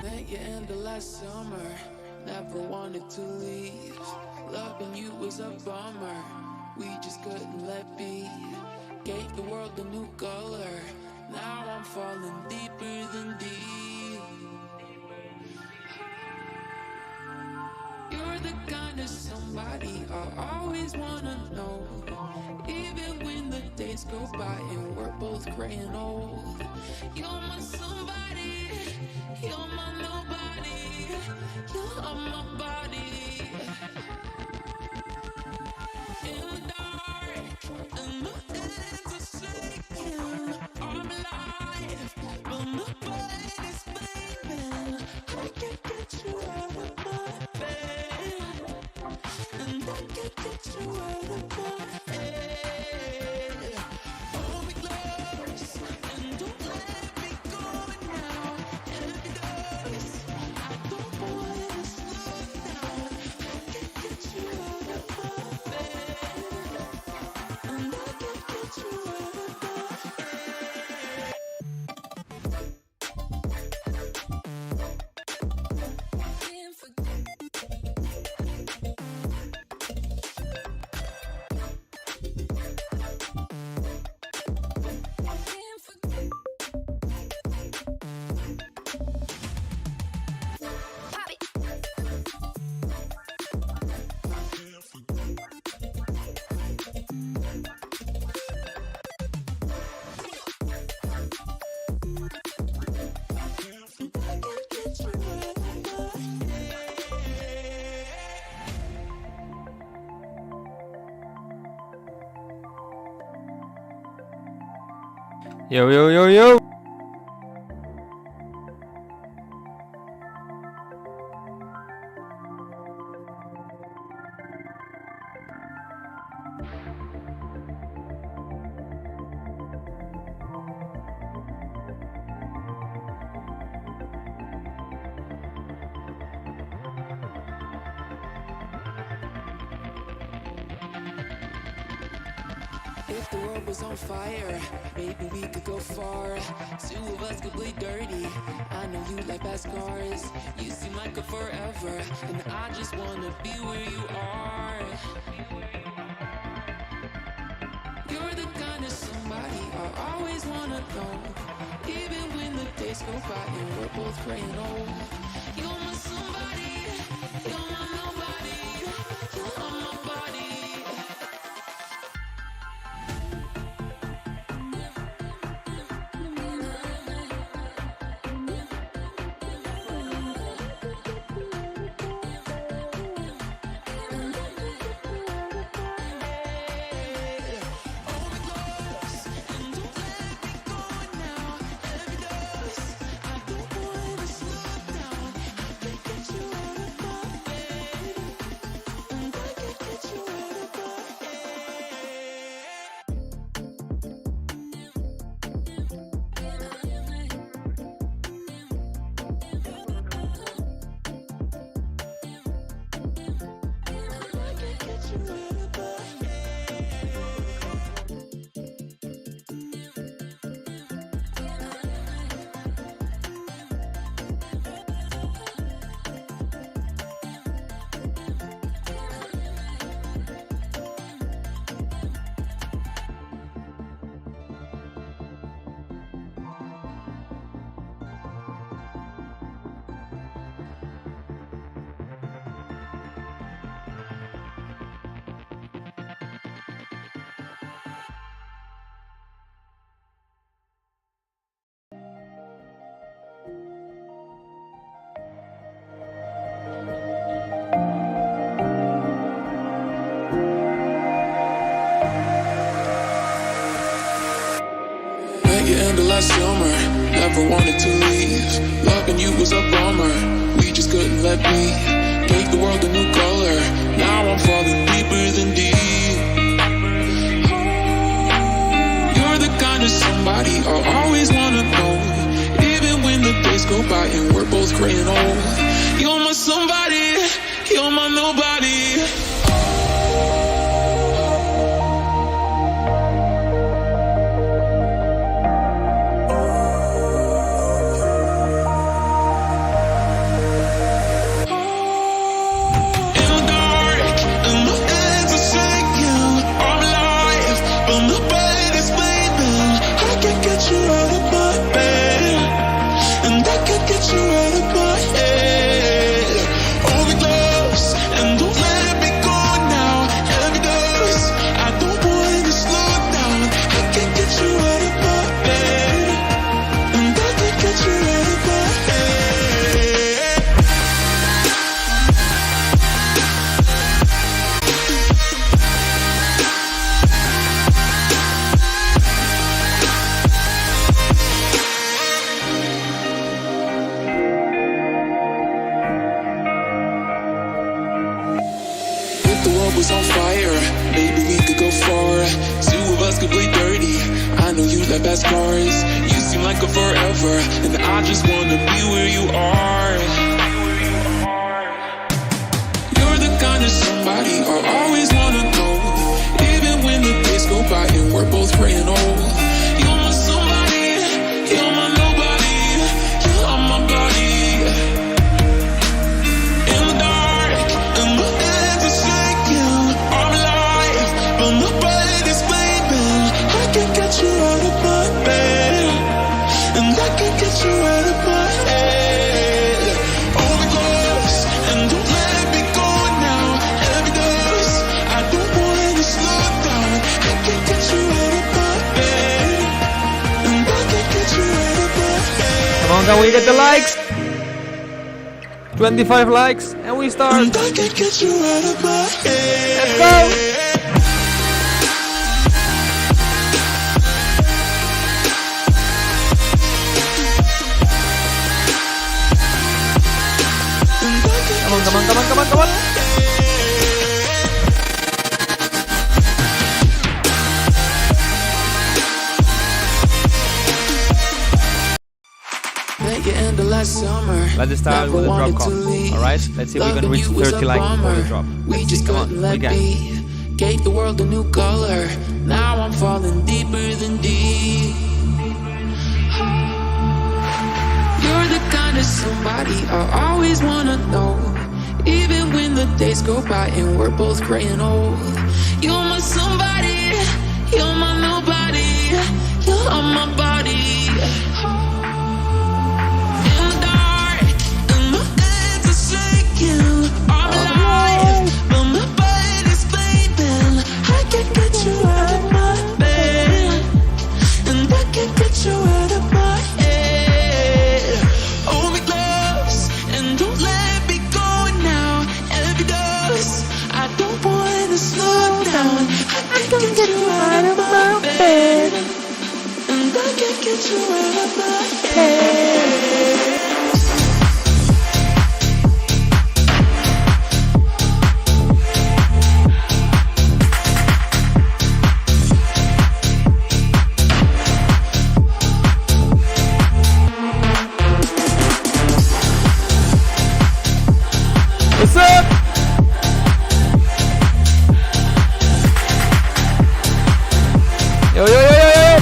Met you in the last summer, never wanted to leave. Loving you was a bummer, we just couldn't let be. Gave the world a new color, now I'm falling deeper than deep. You're the kind of somebody I always wanna know. Even when the days go by and we're both graying old. You're my somebody, you're my nobody, you're my body. In the dark, and my hands are shaking. I'm alive, but my body's flaming. I can't get you out of my bed, and I can't get you out of my head. Hold me close, and don't let me go now. Every dose, I don't wanna slow down. I can't get you out of my bed, and I can't get you out of my head. Can't forget. Can't forget. Pop it. I can't get you out of my head. Yo, yo, yo, yo. If the world was on fire, maybe we could go far. Two of us could play dirty. I know you like fast cars. You seem like a forever, and I just wanna be where you are. You're the kind of somebody I always wanna know. Even when the days go by and we're both graying old. You're my somebody, you're my nobody, you're my body. Met you in the last summer, never wanted to leave. Loving you was a bummer, we just couldn't let be. Gave the world a new color, now I'm falling deeper than deep. You're the kind of somebody I always wanna know. Even when the days go by and we're both graying old. You're my somebody, you're my nobody. that best scars. You seem like a forever, and I just wanna be where you are. You're the kind of somebody I always wanna know, even when the days go by and we're both growing old. You're my somebody, you're my nobody, you're my body. In the dark, and my hands are shaking. I'm alive, but my brain is flaming. I can't get you out of my bed, and I can't get you out of my head. Hold me close, and don't let me go now. Every dose, I don't want to slow down. I can't get you out of my bed, and I can't get you out of my head. Come on, can we get the likes? 25 likes, and we start. And I can't get you out of my head. Let's go. Come on, come on, come on, come on, come on. Let's start with the drop count. Alright, let's see if we can reach 30 likes before the drop. Let's see, come on, we can. Gave the world a new color. Now I'm falling deeper than deep. You're the kind of somebody I always wanna know, even when the days go by and we're both growing old. You're my somebody, you're my nobody, you're my body. In the dark, and my hands are shaking. I'm alive, but my brain is fading. I can't get you out of my bed, and I can't get you out of my head. Hold me close, and don't let me go now. Every dose, I don't want to slow down. I can't get you out of my bed, and I can't get you out of my head. What's up? Yo, yo, yo, yo, yo.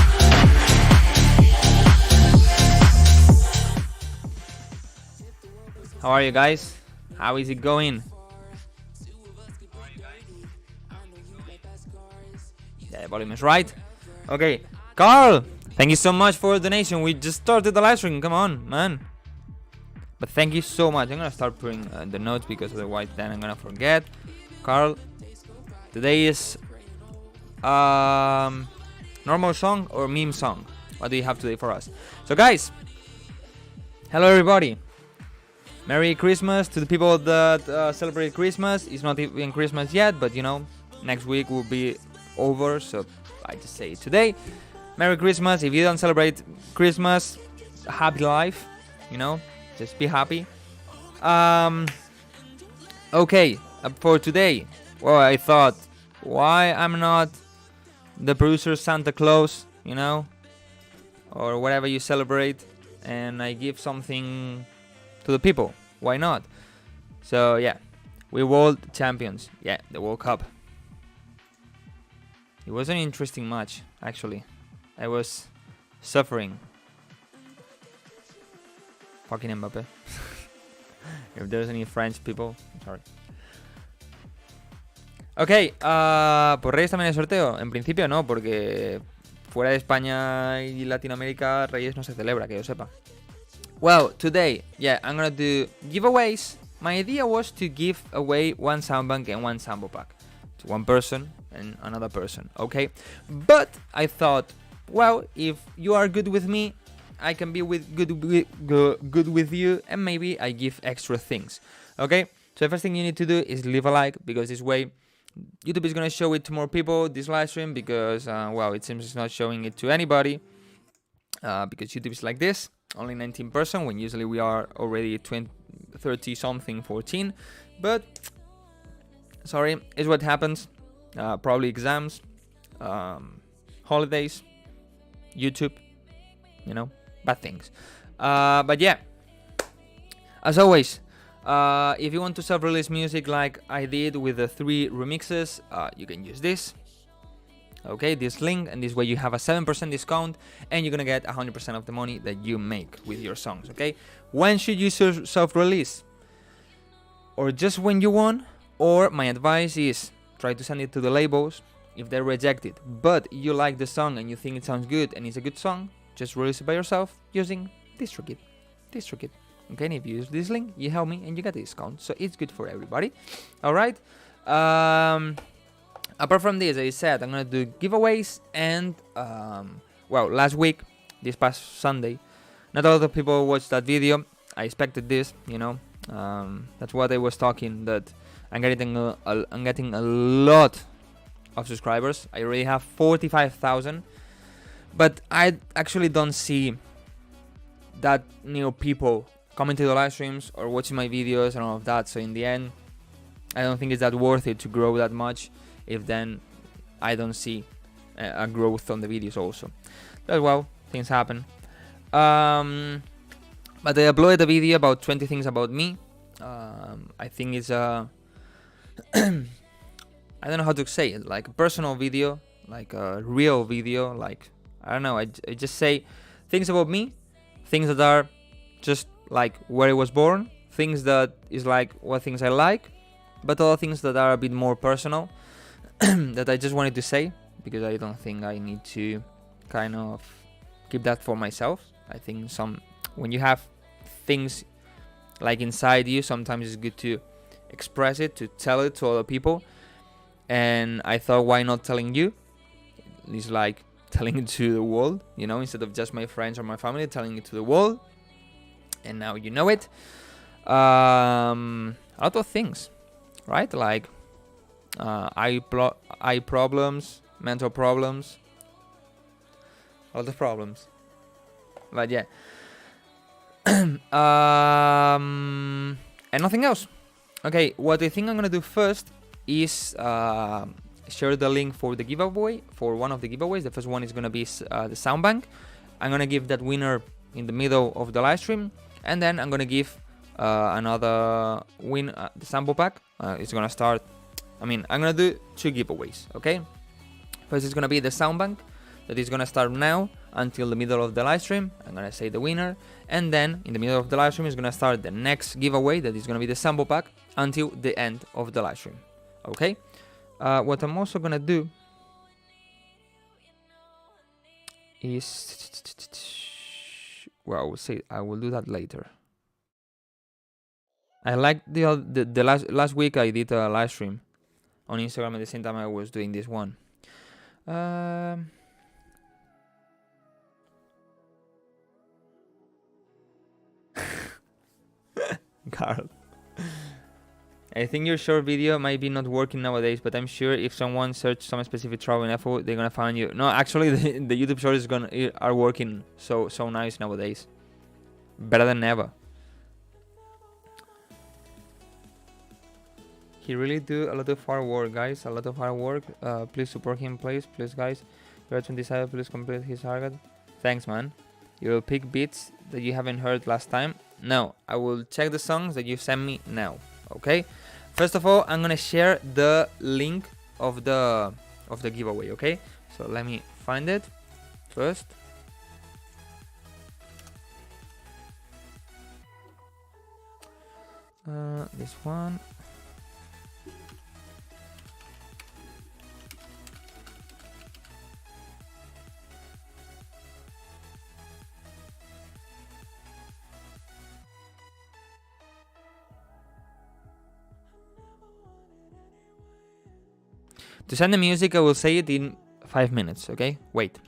How are you guys? How is it going? Yeah, the volume is right. Okay, Carl, thank you so much for the donation. We just started the live stream. Come on, man. But thank you so much. I'm gonna start putting the notes because otherwise then I'm gonna forget. Carl, today is normal song or meme song? What do you have today for us? So guys, hello everybody. Merry Christmas to the people that celebrate Christmas. It's not even Christmas yet, but you know, next week will be over, so I just say it today. Merry Christmas. If you don't celebrate Christmas, happy life, you know. Just be happy. Okay, for today, well, I thought, why I'm not the producer Santa Claus, you know, or whatever you celebrate, and I give something to the people. Why not? So yeah, we world champions. Yeah, the World Cup. It was an interesting match, actually. I was suffering. Fucking Mbappé. If there's any French people, I'm sorry. Ok, ¿por Reyes también hay sorteo? En principio no, porque fuera de España y Latinoamérica Reyes no se celebra, que yo sepa. Well, today, yeah, I'm gonna do giveaways. My idea was to give away one soundbank and one sample pack to one person and another person, okay? But I thought, well, if you are good with me, I can be good with you, and maybe I give extra things, okay? So the first thing you need to do is leave a like, because this way YouTube is gonna show it to more people, this live stream, because well, it seems it's not showing it to anybody, because YouTube is like this, only 19%, when usually we are already 30 something, 14. But sorry, it's what happens. Probably exams, holidays, YouTube, you know, bad things. But yeah, as always, if you want to self-release music like I did with the 3 remixes, you can use this. Okay, this link, and this way you have a 7% discount, and you're gonna get 100% of the money that you make with your songs. Okay, when should you self-release? Or just when you want? Or my advice is try to send it to the labels. If they reject it, but you like the song and you think it sounds good and it's a good song, just release it by yourself using DistroKid. Okay, and if you use this link, you help me and you get a discount, so it's good for everybody. All right. Apart from this, as I said, I'm gonna do giveaways, and well, last week, this past Sunday, not a lot of people watched that video. I expected this, you know. That's what I was talking. That I'm getting a lot of subscribers. I already have 45,000, but I actually don't see that people coming to the live streams or watching my videos and all of that. So in the end, I don't think it's that worth it to grow that much if then I don't see a growth on the videos also. But well, things happen. But I uploaded a video about 20 things about me. I think it's a I don't know how to say it, like a personal video, like a real video, like I don't know, I just say things about me, things that are just like where I was born, things that is like what things I like, but other things that are a bit more personal that I just wanted to say, because I don't think I need to kind of keep that for myself. I think when you have things like inside you, sometimes it's good to express it, to tell it to other people. And I thought, why not telling you? It's like telling it to the world, instead of just my friends or my family, telling it to the world. And now you know it. A lot of things, right? Like eye problems, mental problems, a lot of problems. But yeah. And nothing else. Okay, what I think I'm gonna do first is share the link for the giveaway, for one of the giveaways. The first one is gonna be the sound bank. I'm gonna give that winner in the middle of the live stream, and then I'm gonna give another the sample pack. It's gonna start. I'm gonna do 2 giveaways. Okay, first it's gonna be the sound bank that is gonna start now until the middle of the live stream. I'm gonna say the winner, and then in the middle of the live stream is gonna start the next giveaway that is gonna be the sample pack until the end of the live stream. Okay, what I'm also gonna do is, well, I will do that later. I like the last week I did a live stream on Instagram at the same time I was doing this one. Carl, I think your short video might be not working nowadays, but I'm sure if someone search some specific travel info, they're gonna find you. No, actually, the YouTube shorts are working so nice nowadays, better than ever. He really do a lot of hard work, guys. A lot of hard work. Please support him, please, guys. You're 27. Please complete his target. Thanks, man. You will pick beats that you haven't heard last time. No, I will check the songs that you sent me now. Okay. First of all, I'm gonna share the link of the giveaway. Okay. So let me find it first. This one. To send the music, I will say it in 5 minutes, okay? Wait.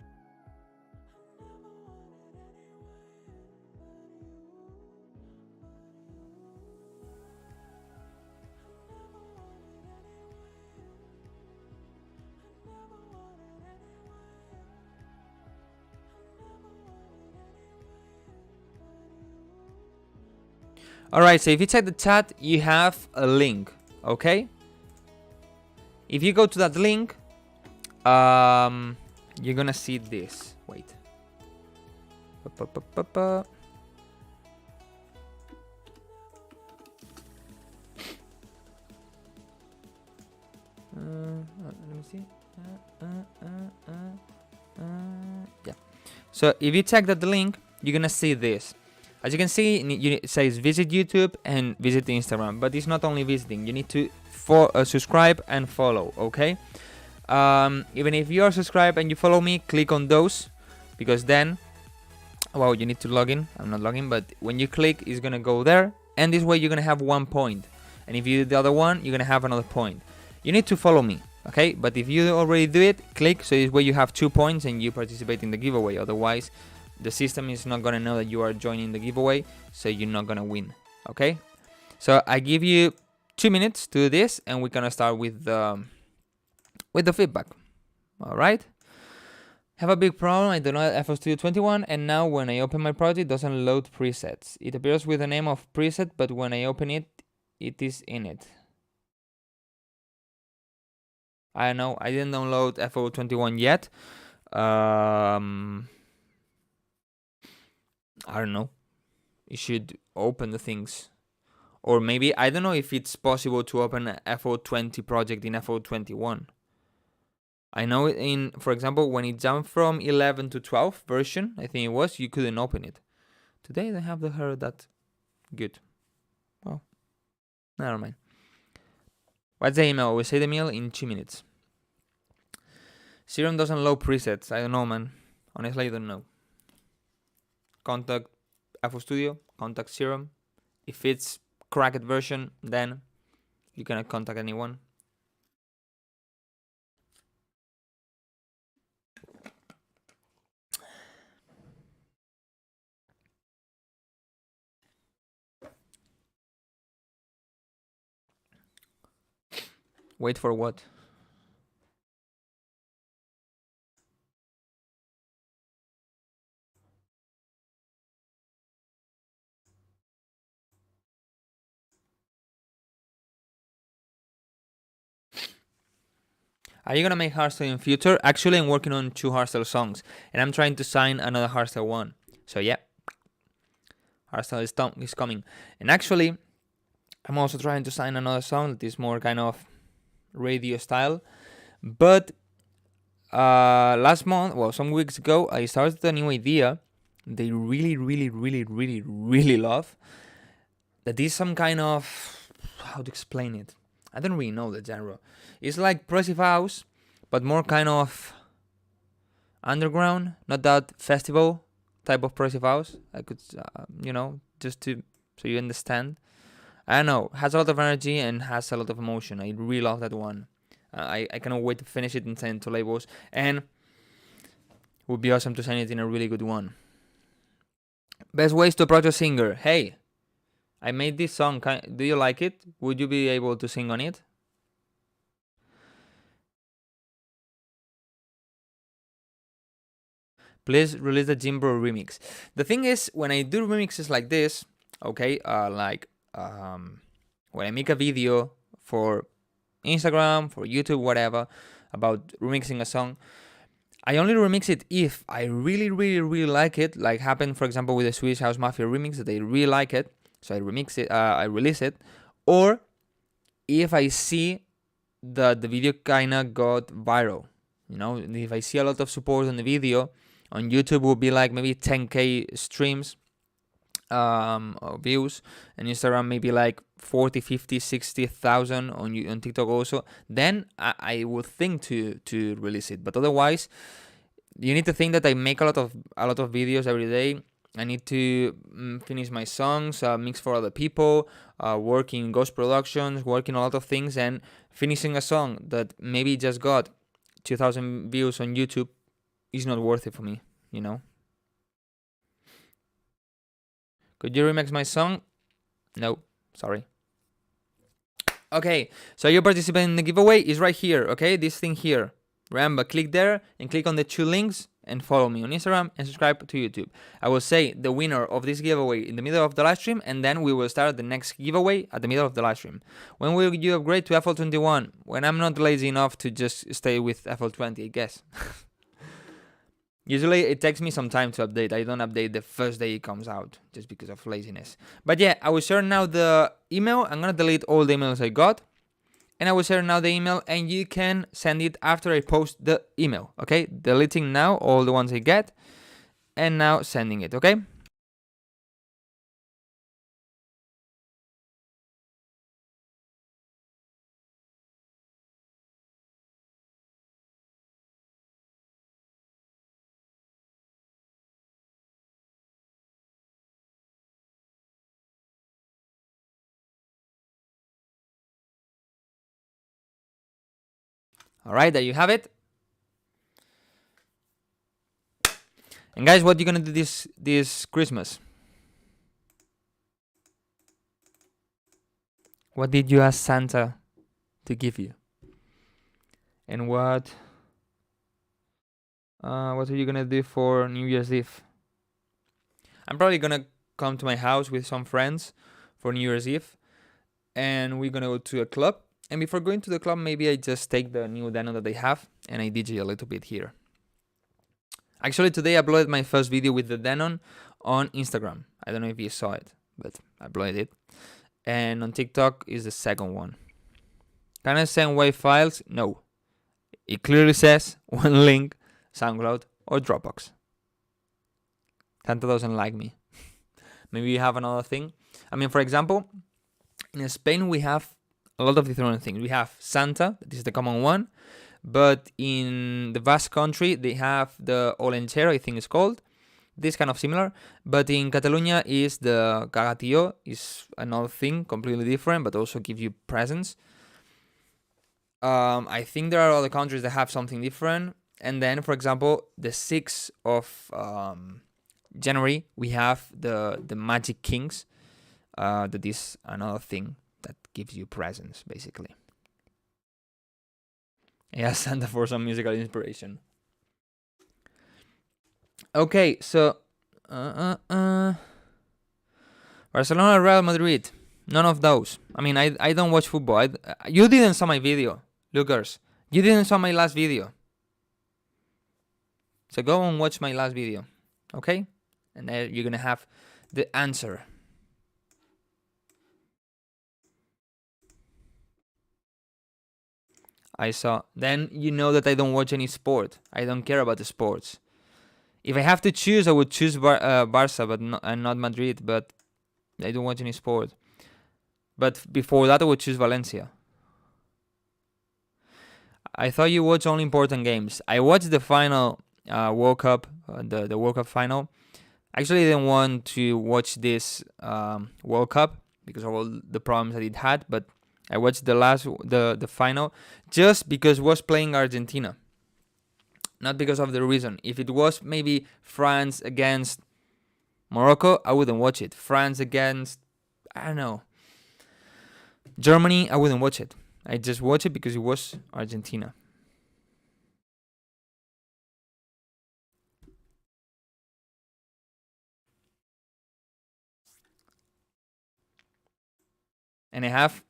Alright, so if you check the chat, you have a link, okay? If you go to that link, you're gonna see this. Wait, Let me see. Yeah. So if you check that link, you're gonna see this. As you can see, it says visit YouTube and visit Instagram, but it's not only visiting. You need to subscribe and follow. Okay. Even if you are subscribed and you follow me, click on those, because then, well, you need to log in. I'm not logging, but when you click, it's gonna go there, and this way you're gonna have 1 point. And if you do the other one, you're gonna have another point. You need to follow me, okay? But if you already do it, click, so this way you have 2 points and you participate in the giveaway. Otherwise, the system is not gonna know that you are joining the giveaway, so you're not gonna win, okay? So I give you 2 minutes to do this, and we're gonna start with the feedback. All right. Have a big problem. I don't know FL Studio 21, and now when I open my project, it doesn't load presets. It appears with the name of preset, but when I open it, it is in it. I don't know. I didn't download FL 21 yet. I don't know. You should open the things. Or maybe, I don't know if it's possible to open a FL 20 project in FL 21. I know in, for example, when it jumped from 11 to 12 version, I think it was, you couldn't open it. Today they have the hair that good. Well, never mind. What's the email? We say the email in 2 minutes. Serum doesn't load presets. I don't know, man. Honestly, I don't know. Contact FL Studio, contact Serum. If it's cracked version, then you cannot contact anyone. Wait for what? Are you gonna make hardstyle in future? Actually, I'm working on 2 hardstyle songs, and I'm trying to sign another hardstyle one. So yeah, hardstyle is coming. And actually, I'm also trying to sign another song that is more kind of radio style. But last month, well, some weeks ago, I started a new idea. They really love. That is some kind of, how to explain it? I don't really know the genre. It's like progressive house, but more kind of underground, not that festival type of progressive house. I could, just to, so you understand. I don't know, has a lot of energy and has a lot of emotion. I really love that one. I cannot wait to finish it and send it to labels. And it would be awesome to send it in a really good one. Best ways to approach a singer. Hey, I made this song. Do you like it? Would you be able to sing on it? Please release the Jimbro remix. The thing is, when I do remixes like this, okay, when I make a video for Instagram, for YouTube, whatever, about remixing a song, I only remix it if I really like it, like happened, for example, with the Swedish House Mafia remix, that I really like it, so I remix it, I release it, or if I see that the video kinda got viral, if I see a lot of support on the video, on YouTube will be like maybe 10k streams, views, and Instagram maybe like 40, 50, 60,000 on TikTok also, then I would think to release it. But otherwise, you need to think that I make a lot of videos every day. I need to finish my songs, mix for other people, work in ghost productions, work in a lot of things, and finishing a song that maybe just got 2,000 views on YouTube is not worth it for me, Could you remix my song? No, sorry. Okay, so you participate in the giveaway is right here, okay? This thing here. Remember, click there and click on the 2 links and follow me on Instagram and subscribe to YouTube. I will say the winner of this giveaway in the middle of the live stream, and then we will start the next giveaway at the middle of the live stream. When will you upgrade to FL 21? When I'm not lazy enough to just stay with FL 20, I guess. Usually it takes me some time to update. I don't update the first day it comes out just because of laziness. But yeah, I will share now the email. I'm gonna delete all the emails I got. And I will share now the email, and you can send it after I post the email, okay? Deleting now all the ones I get, and now sending it, okay? All right, there you have it. And guys, what are you gonna do this Christmas? What did you ask Santa to give you? And what are you gonna do for New Year's Eve? I'm probably gonna come to my house with some friends for New Year's Eve, and we're gonna go to a club. And before going to the club, maybe I just take the new Denon that they have and I DJ a little bit here. Actually, today I uploaded my first video with the Denon on Instagram. I don't know if you saw it, but I uploaded it. And on TikTok is the second one. Can I send WAV files? No. It clearly says one link, SoundCloud or Dropbox. Santa doesn't like me. Maybe you have another thing. I mean, for example, in Spain we have a lot of different things. We have Santa, that is the common one. But in the Basque country, they have the Olenchero, I think it's called. This kind of similar. But in Catalonia is the Cagatío, is another thing, completely different, but also give you presents. I think there are other countries that have something different. And then, for example, the 6th of January, we have the Magic Kings. That is another thing that gives you presents, basically. Yeah, Santa for some musical inspiration. Okay, so Barcelona, Real Madrid, none of those. I mean, I don't watch football. You didn't saw my video, lookers. You didn't saw my last video. So go and watch my last video, okay? And then you're gonna have the answer. I saw. Then you know that I don't watch any sport. I don't care about the sports. If I have to choose, I would choose Barca, but not Madrid. But I don't watch any sport. But before that, I would choose Valencia. I thought you watch only important games. I watched the final World Cup, the World Cup final. Actually, I didn't want to watch this World Cup because of all the problems that it had, but I watched the final just because it was playing Argentina. Not because of the reason. If it was maybe France against Morocco, I wouldn't watch it. France against, I don't know, Germany, I wouldn't watch it. I just watch it because it was Argentina. And I have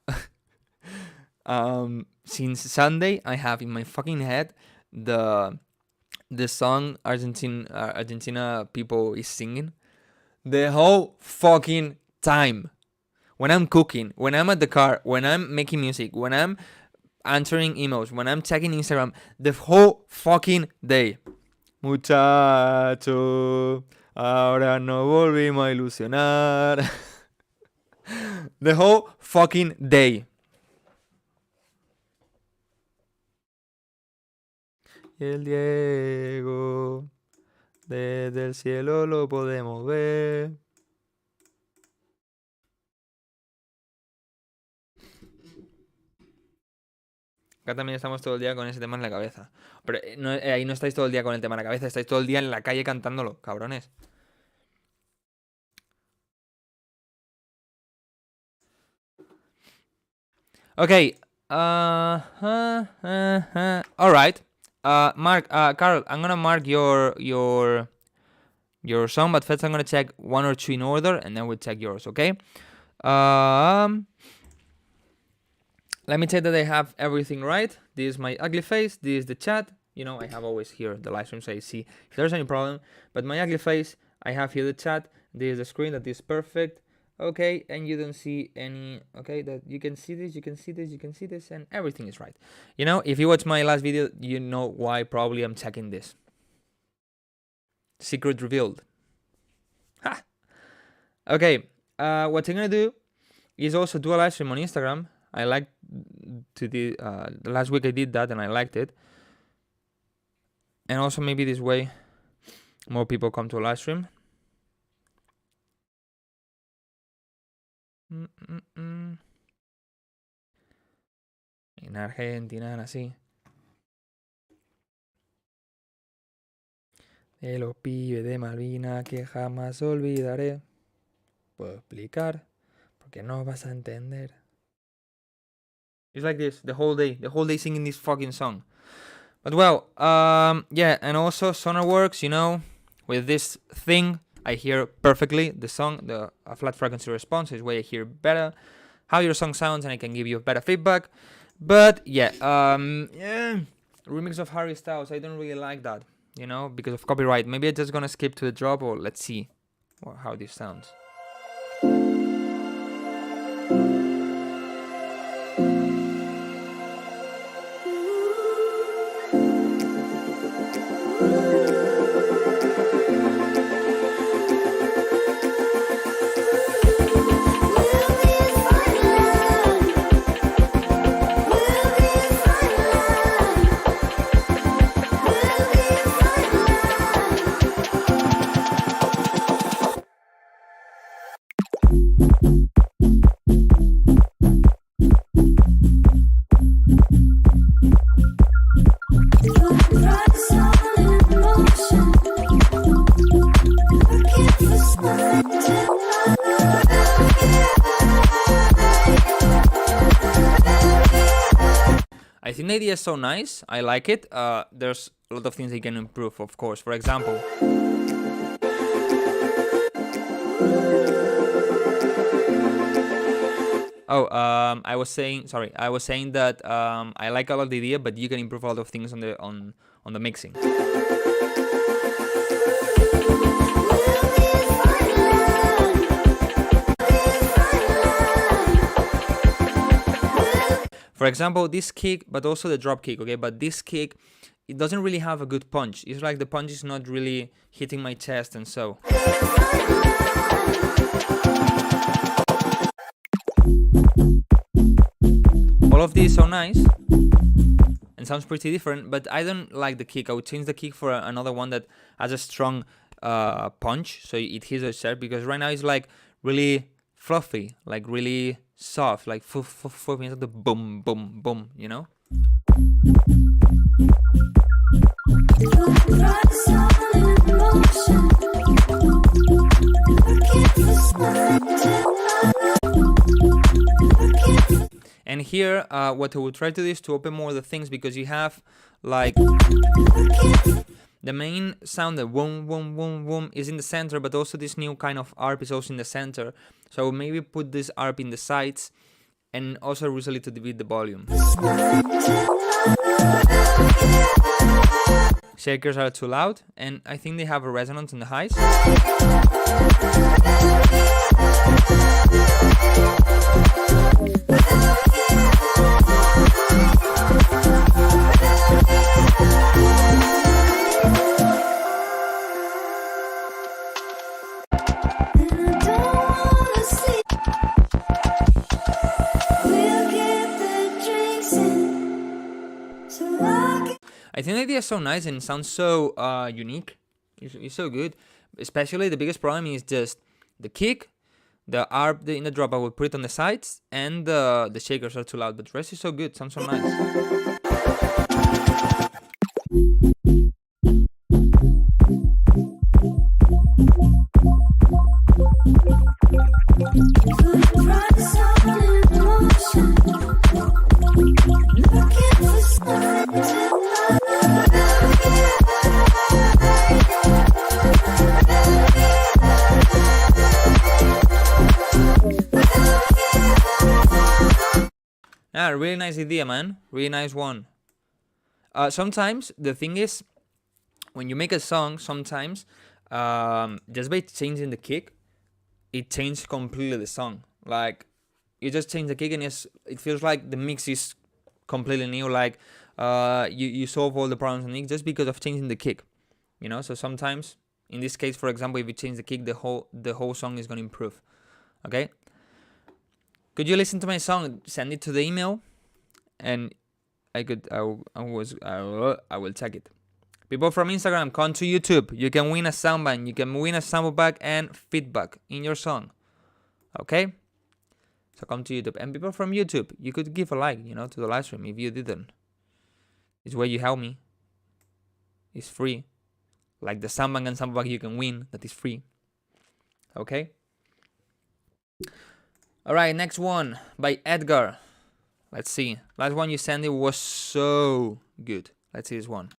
since Sunday, I have in my fucking head the song Argentina people is singing the whole fucking time. When I'm cooking, when I'm at the car, when I'm making music, when I'm answering emails, when I'm checking Instagram, the whole fucking day. Muchacho, ahora no volvimos a ilusionar. The whole fucking day. El Diego, desde el cielo lo podemos ver. Acá también estamos todo el día con ese tema en la cabeza. Pero ahí no estáis todo el día con el tema en la cabeza, estáis todo el día en la calle cantándolo, cabrones. Okay. Alright. Mark, Carl, I'm gonna mark your song, but first I'm gonna check one or two in order, and then we'll check yours, okay? Let me check that I have everything right. This is my ugly face. This is the chat. you know, I have always here the live stream, so I see if there's any problem. But my ugly face, I have here the chat. This is the screen that is perfect. Okay, and you don't see any. Okay, that you can see this, you can see this, you can see this, and everything is right. You know, if you watch my last video, you know why probably I'm checking this. Secret revealed. Ha! Okay, what I'm gonna do is also do a live stream on Instagram. I like to do, the last week I did that and I liked it. And also maybe this way more people come to a live stream. En Argentina, así. De los pibes de Malvina que jamás olvidaré. Puedo explicar, porque no vas a entender. It's like this, the whole day singing this fucking song. But well, yeah, and also SonarWorks, you know, with this thing, I hear perfectly the song, the flat frequency response is where I hear better how your song sounds, and I can give you better feedback. But yeah, remix of Harry Styles, I don't really like that, you know, because of copyright. Maybe I'm just gonna skip to the drop, or let's see how this sounds. I think the idea is so nice. I like it. There's a lot of things they can improve, of course. For example, I was saying that I like a lot of the idea, but you can improve a lot of things on the mixing. For example, this kick, but also the drop kick, okay? But this kick, it doesn't really have a good punch. It's like the punch is not really hitting my chest, and so. All of these are nice and sounds pretty different, but I don't like the kick. I would change the kick for another one that has a strong punch, so it hits the chest, because right now it's like really fluffy, like really soft, like instead of the boom, boom, boom, you know? And here, what I will try to do is to open more of the things, because you have like the main sound, the boom, boom, boom, boom, is in the center, but also this new kind of ARP is also in the center. So maybe put this ARP in the sides, and also reduce a little bit the volume. Shakers are too loud, and I think they have a resonance in the highs. I think the idea is so nice and sounds so unique. It's so good. Especially the biggest problem is just the kick, the ARP in the drop. I will put it on the sides, and the shakers are too loud. But the rest is so good. Sounds so nice. Yeah, really nice idea, man. Really nice one. Sometimes the thing is, when you make a song, sometimes just by changing the kick, it changes completely the song. Like, you just change the kick and it feels like the mix is completely new. Like, you solve all the problems on it just because of changing the kick. You know, so sometimes, in this case, for example, if you change the kick, the whole song is gonna improve. Okay. Could you listen to my song? Send it to the email, and I will check it. People from Instagram, come to YouTube. You can win a soundband. You can win a sample pack and feedback in your song. Okay? So come to YouTube. And people from YouTube, you could give a like, to the live stream if you didn't. It's where you help me. It's free. Like the soundband and sample pack you can win, that is free. Okay? Alright, next one by Edgar. Let's see. Last one you sent it was so good. Let's see this one.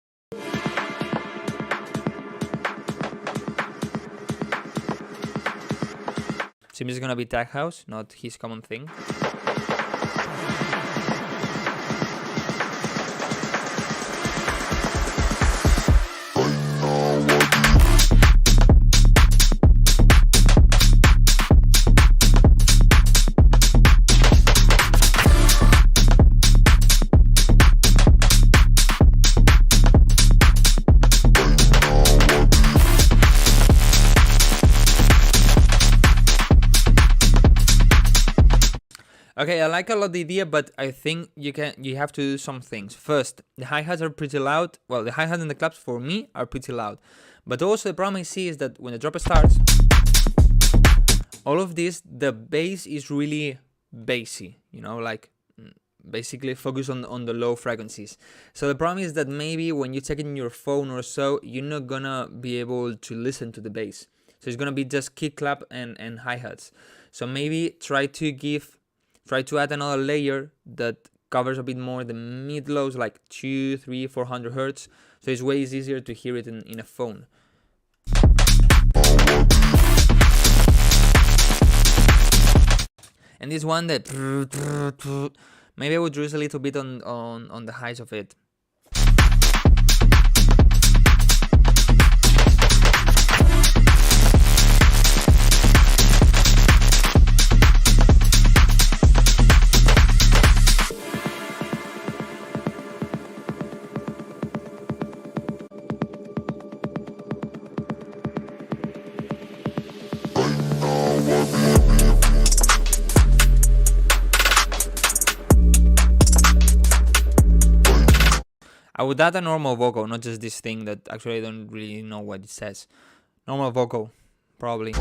Seems it's gonna be Tech House, not his common thing. Okay, I like a lot the idea, but I think you have to do some things. First, the hi-hats are pretty loud. Well, the hi-hats and the claps for me are pretty loud. But also the problem I see is that when the drop starts, all of this, the bass is really bassy, like basically focus on the low frequencies. So the problem is that maybe when you take it in your phone or so, you're not gonna be able to listen to the bass. So it's gonna be just kick, clap, and hi-hats. So maybe try to add another layer that covers a bit more the mid-lows, like 200, 300, 400 hertz. So it's way easier to hear it in a phone. And this one that maybe I would reduce a little bit on the highs of it. I would add a normal vocal, not just this thing that actually I don't really know what it says. Normal vocal, probably.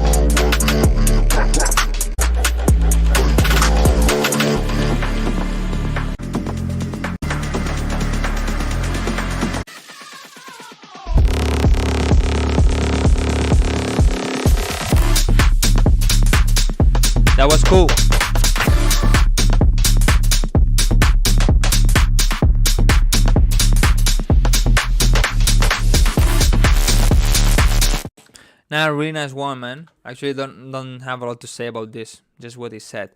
That was cool. Now, a really nice one, man. Actually, don't have a lot to say about this. Just what he said.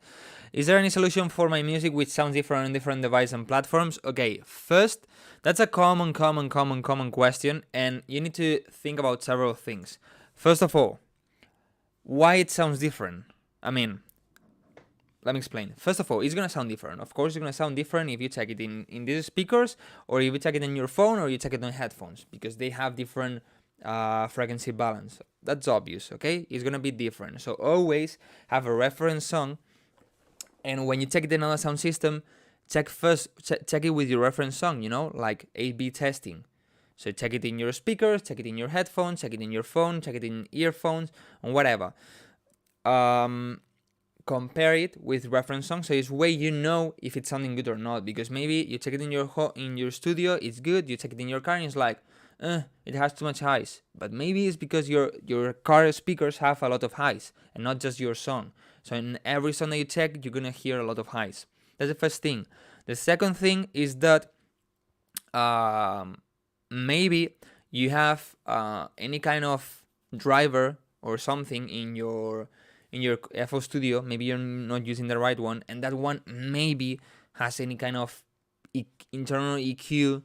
Is there any solution for my music which sounds different on different devices and platforms? Okay, first, that's a common question, and you need to think about several things. First of all, why it sounds different? I mean, let me explain. First of all, it's gonna sound different. Of course, it's gonna sound different if you check it in these speakers, or if you check it in your phone, or you check it on headphones, because they have different frequency balance. That's obvious, okay? It's gonna be different. So always have a reference song, and when you check it in another sound system, check it with your reference song, like A/B testing. So check it in your speakers, check it in your headphones, check it in your phone, check it in earphones, and whatever. Compare it with reference song, so it's way if it's sounding good or not, because maybe you check it in your studio, it's good. You check it in your car and it's like, it has too much highs. But maybe it's because your car speakers have a lot of highs and not just your song. So in every song that you check, you're gonna hear a lot of highs. That's the first thing. The second thing is that maybe you have any kind of driver or something in your FL Studio. Maybe you're not using the right one, and that one maybe has any kind of internal EQ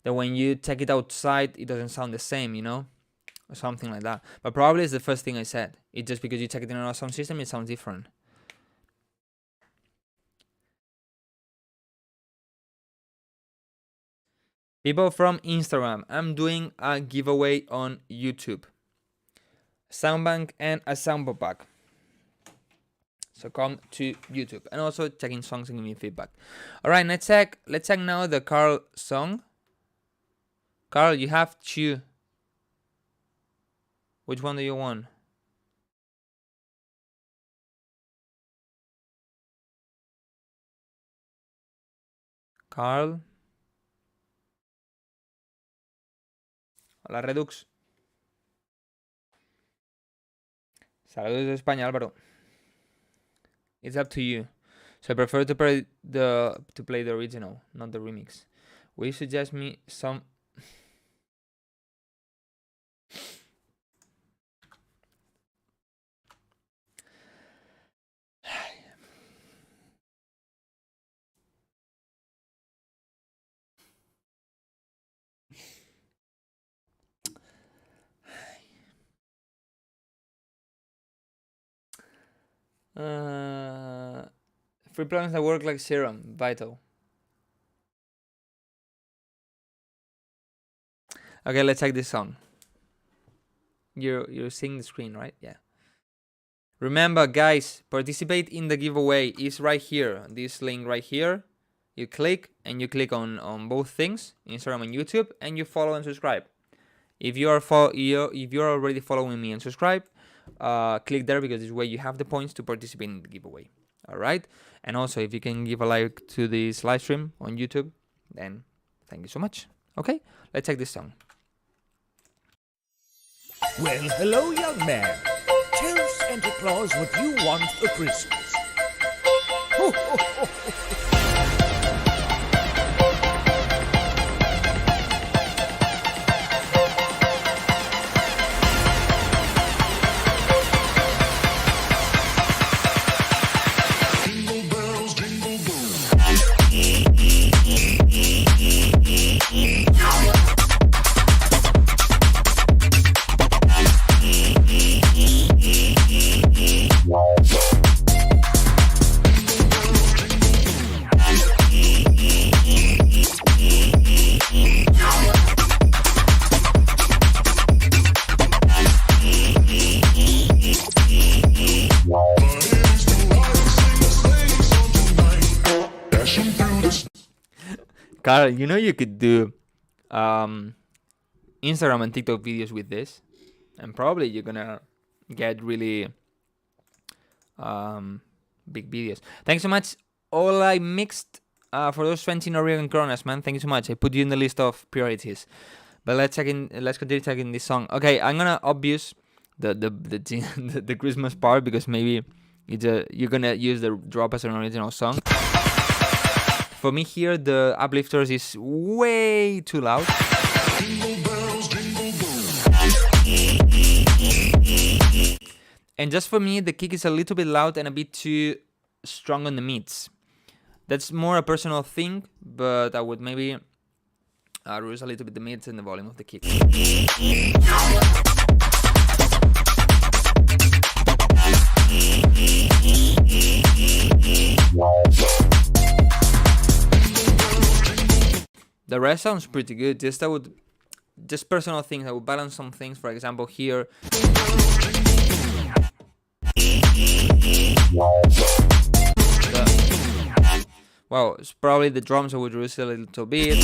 that when you take it outside, it doesn't sound the same, you know? Or something like that. But probably it's the first thing I said. It's just because you take it in another sound system, it sounds different. People from Instagram, I'm doing a giveaway on YouTube. Sound bank and a soundboard pack. So come to YouTube and also checking songs and give me feedback. All right, let's check now the Carl song. Carl, you have two. Which one do you want? Carl. Hola, Redux. Saludos de España, Álvaro. It's up to you. So I prefer to play the original, not the remix. Will you suggest me some? Free plugins that work like Serum, vital. Okay, let's check this song. You're seeing the screen, right? Yeah. Remember, guys, participate in the giveaway. It's right here. This link right here. You click and you click on both things, Instagram and YouTube, and you follow and subscribe. If you are already following me and subscribe, click there because this way you have the points to participate in the giveaway. All right, and also if you can give a like to this live stream on YouTube, then thank you so much. Okay, let's take this song. Well, hello, young man. Tell Santa Claus what you want for Christmas. Ho, ho, ho, ho. Carl, you know you could do Instagram and TikTok videos with this, and probably you're gonna get really big videos. Thanks so much. All I mixed for those 20 Norwegian kronas, man. Thank you so much. I put you in the list of priorities. But let's continue checking this song. Okay, I'm gonna obvious the Christmas part because maybe you're gonna use the drop as an original song. For me here, the uplifters is way too loud. And just for me, the kick is a little bit loud and a bit too strong on the mids. That's more a personal thing, but I would maybe reduce a little bit the mids and the volume of the kick. The rest sounds pretty good. Just personal things. I would balance some things. For example, here. Well, it's probably the drums I would reduce a little bit.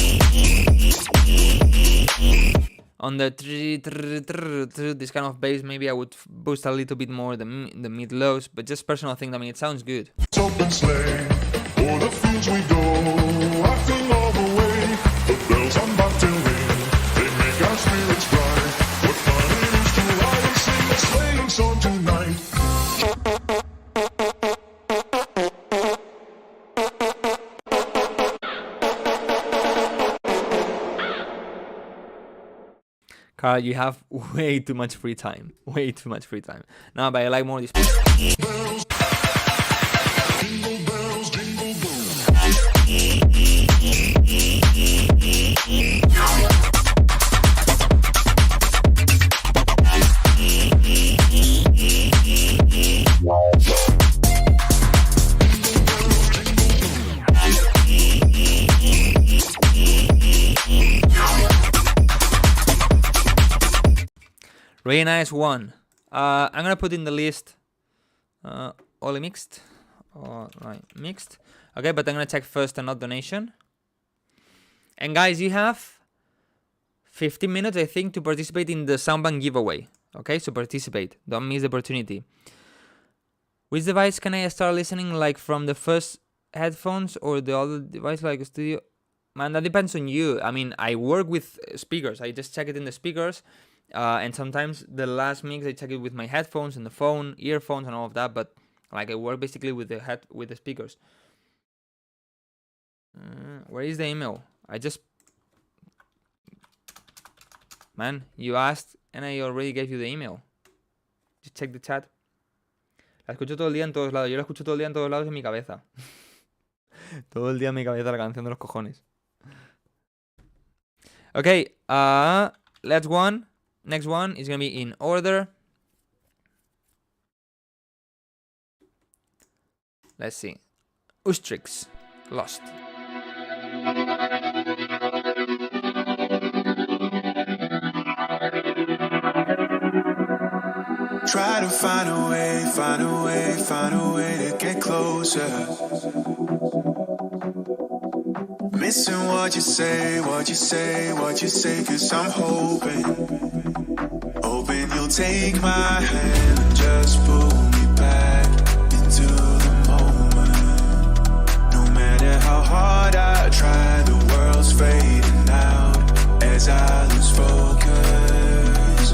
On the this kind of bass, maybe I would boost a little bit more the mid lows. But just personal thing. I mean, it sounds good. Open sleigh, o'er the fields we go, laughing all the way. The bells on bobtail ring, they make our spirits bright. What fun it is to ride and sing a sleighing song tonight. Carl, you have way too much free time. Way too much free time. No, but I like more this. Bells, jingle bells, jingle bells. Really nice one. I'm gonna put in the list only mixed. Alright, mixed. Okay, but I'm gonna check first and not donation. And guys, you have 15 minutes, I think, to participate in the soundbank giveaway. Okay, so participate. Don't miss the opportunity. Which device can I start listening, like from the first headphones or the other device like a studio? Man, that depends on you. I mean, I work with speakers. I just check it in the speakers. And sometimes the last mix, I check it with my headphones and the phone, earphones and all of that. But like I work basically with the speakers. Where is the email? Man, you asked and I already gave you the email. Just check the chat. La escucho todo el día en todos lados. Yo la escucho todo el día en todos lados en mi cabeza. Todo el día en mi cabeza la canción de los cojones. Okay, next one is gonna be in order. Let's see. Ustrix, Lost. Try to find a way to get closer. Missing what you say, 'cause I'm hoping you'll take my hand and just pull me back into the moment. No matter how hard I try, the world's fading out as I lose focus.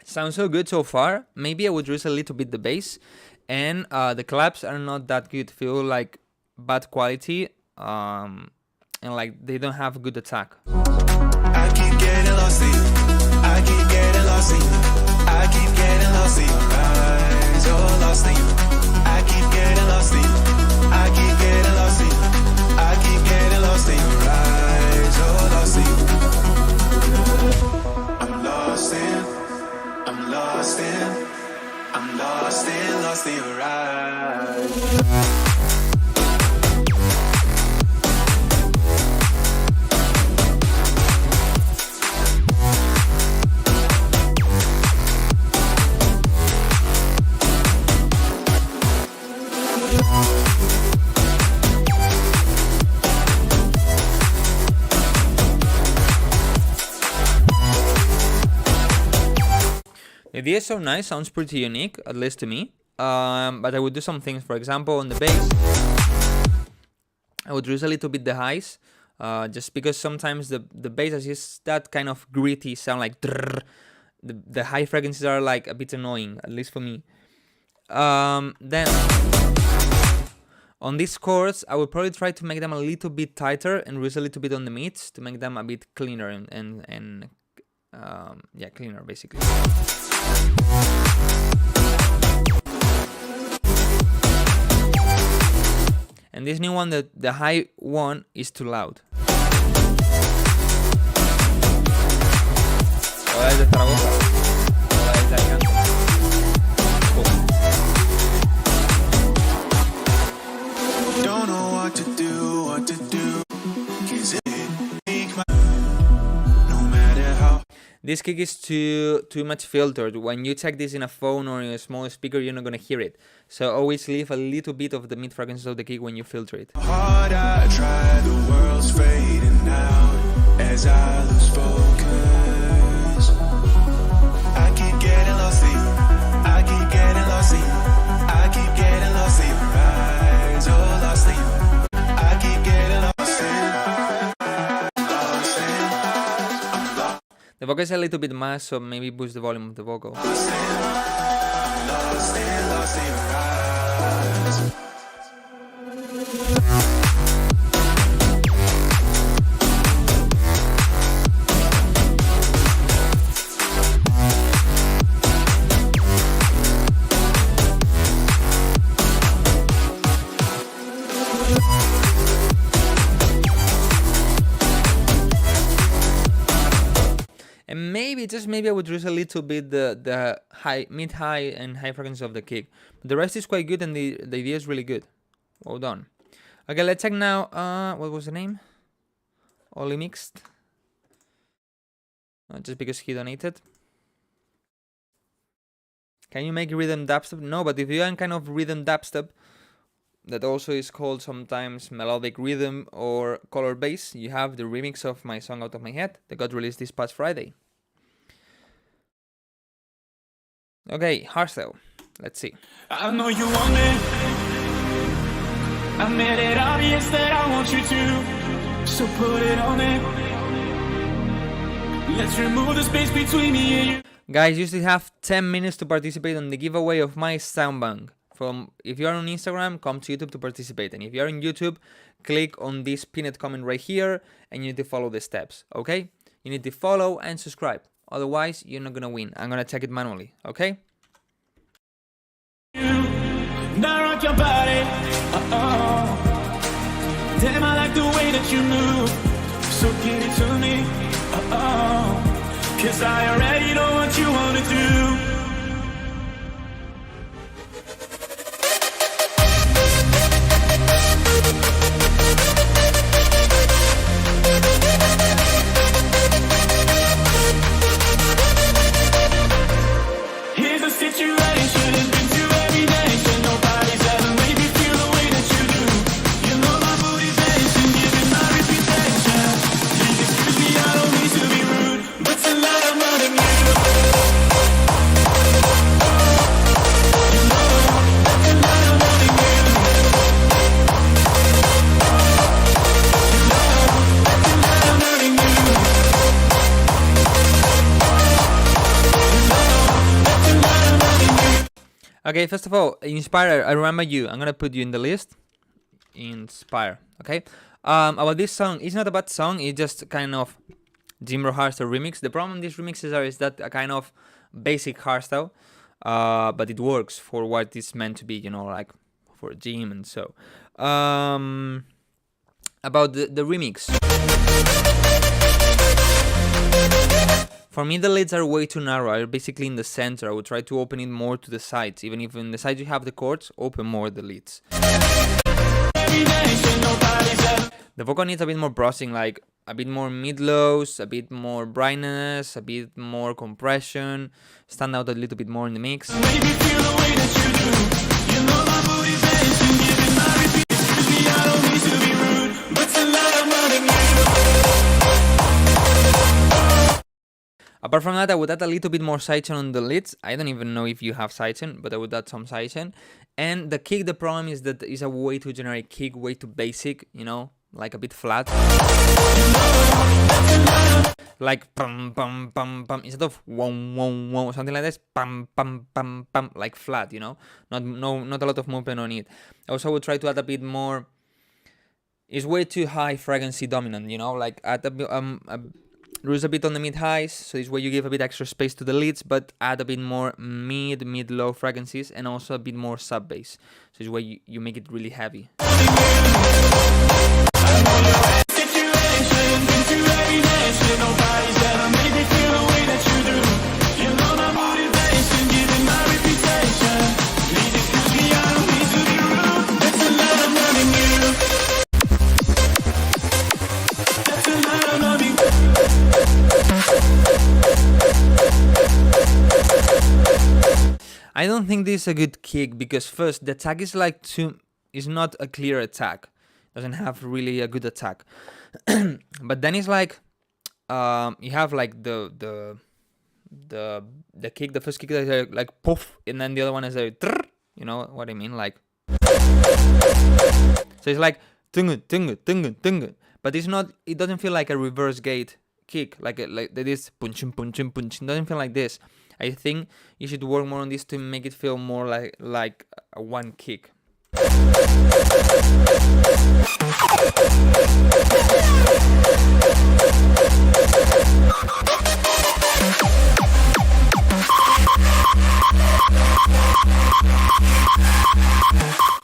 Sounds so good so far. Maybe I would reduce a little bit the bass, and the claps are not that good. Feel like bad quality, and like they don't have good attack. I keep getting lost in you. I keep getting lost in you. I keep getting lost in your eyes. Oh, lost in you. I keep getting lost in you. I keep getting lost in you. I keep getting lost in your eyes. Oh, lost in you. I'm lost in. I'm lost in. I'm lost in your eyes. The idea is so nice, sounds pretty unique, at least to me. But I would do some things. For example, on the bass, I would reduce a little bit the highs, just because sometimes the bass has just that kind of gritty sound, like drrr. The high frequencies are like a bit annoying, at least for me. Then on these chords, I would probably try to make them a little bit tighter and reduce a little bit on the mids to make them a bit cleaner and yeah, cleaner basically. And this new one, the high one is too loud. Hola desde Zaragoza. Hola desde Alicante. Don't know what to do. 'Cause it make my no matter how. This kick is too much filtered. When you check this in a phone or in a small speaker, you're not gonna hear it. So always leave a little bit of the mid frequencies of the kick when you filter it. Hard I try, the world's fading out as I lose focus. I keep getting lost in you. I keep getting lost in you. I keep getting lost in your eyes. Oh, lost in you. I keep getting lost in. Lost in. I'm lost. The vocal is a little bit más, so maybe boost the volume of the vocal. Lost in your eyes. And maybe, just maybe, I would reduce a little bit the high, mid-high and high frequency of the kick. But the rest is quite good, and the idea is really good. Well done. Okay, let's check now. What was the name? Only mixed. Just because he donated. Can you make rhythm dubstep? No, but if you are kind of rhythm dubstep, that also is called sometimes melodic rhythm or color bass, you have the remix of my song Out of My Head that got released this past Friday. Okay, hardstyle. Let's see. I know you want me. I made it obvious that I want you to. So put it on it. Let's remove the space between me and you. Guys, you still have 10 minutes to participate on the giveaway of my sound bank. If you are on Instagram, come to YouTube to participate. And if you are on YouTube, click on this pinned comment right here and you need to follow the steps, okay? You need to follow and subscribe. Otherwise, you're not gonna win. I'm gonna check it manually, okay? Now rock your body. Damn, I like the way that you move. So give it to me. Cause I already know what you wanna do. Here's a situation, it's been to every nation. Nobody's ever made me feel the way that you do. You know my booty's dancing, giving my reputation. Please excuse me, I don't mean to be rude, but tonight I'm loving you. You know that tonight I'm loving you. You know that tonight I'm loving you. Okay, first of all, Inspire, I remember you. I'm gonna put you in the list. Inspire, okay? About this song, it's not a bad song, it's just kind of Jim hardstyle remix. The problem with these remixes is that a kind of basic hardstyle, but it works for what it's meant to be, you know, like for a gym and so. About the remix. For me, the lids are way too narrow. Are basically in the center. I would try to open it more to the sides. Even if in the sides you have the chords, open more the lids. The vocal needs a bit more brushing, like a bit more mid-lows, a bit more brightness, a bit more compression, stand out a little bit more in the mix. Apart from that, I would add a little bit more sidechain on the lids. I don't even know if you have sidechain, but I would add some sidechain. And the kick, the problem is that it's a way too generic kick, way too basic, you know, like a bit flat. Like pum pum pum pum, instead of wom wom wom, something like this, pum pum pum pum, like flat, you know, not a lot of movement on it. I also would try to add a bit more. It's way too high frequency dominant, you know, like add a bit, reduce a bit on the mid-highs, so this way you give a bit extra space to the leads, but add a bit more mid-low frequencies, and also a bit more sub-bass. So this way you make it really heavy. I don't think this is a good kick because first the attack is like is not a clear attack, doesn't have really a good attack. But then it's like you have like the kick, the first kick is like poof, and then the other one is a trrr, you know what I mean, like. So it's like tungu tungu tungu tungu, but it's not. It doesn't feel like a reverse gate kick, like this punching punching punching. Doesn't feel like this. I think you should work more on this to make it feel more like a one kick.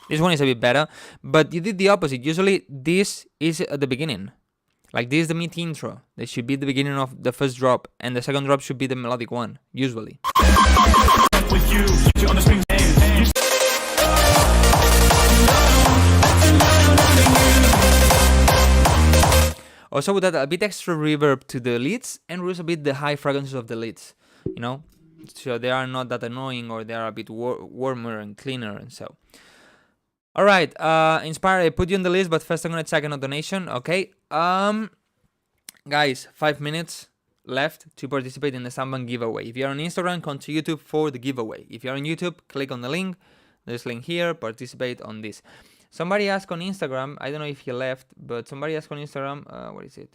This one is a bit better, but you did the opposite. Usually this is at the beginning. Like this is the mid intro. That should be the beginning of the first drop, and the second drop should be the melodic one, usually. Also would add a bit extra reverb to the leads and reduce a bit the high frequencies of the leads, you know? so they are not that annoying, or they are a bit warmer and cleaner, and so. All right, Inspire, I put you on the list, but first I'm gonna check a donation. Okay, guys, 5 minutes left to participate in the Samban giveaway. If you're on Instagram, come to YouTube for the giveaway. If you're on YouTube, click on the link. There's a link here. Participate on this. Somebody asked on Instagram, I don't know if he left, but somebody asked on Instagram, what is it?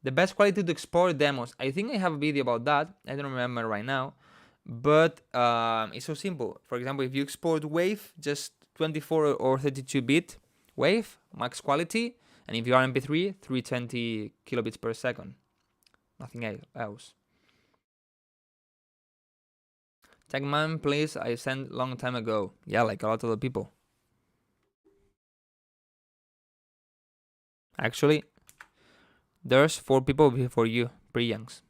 The best quality to export demos. I think I have a video about that. I don't remember right now, but it's so simple. For example, if you export WAV, just 24 or 32-bit WAV, max quality, and if you are MP3, 320 kilobits per second. Nothing else. Techman, please, I sent long time ago. Yeah, like a lot of the people. Actually, there's 4 people before you, pre-youngs.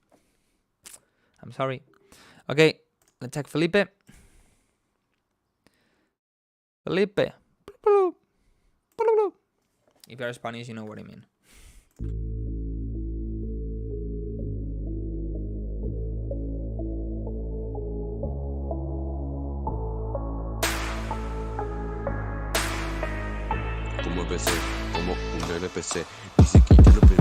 I'm sorry. Okay, let's check Felipe. Felipe. If you're Spanish, you know what I mean. Como empecé, como un NPC, dice que yo lo pedí.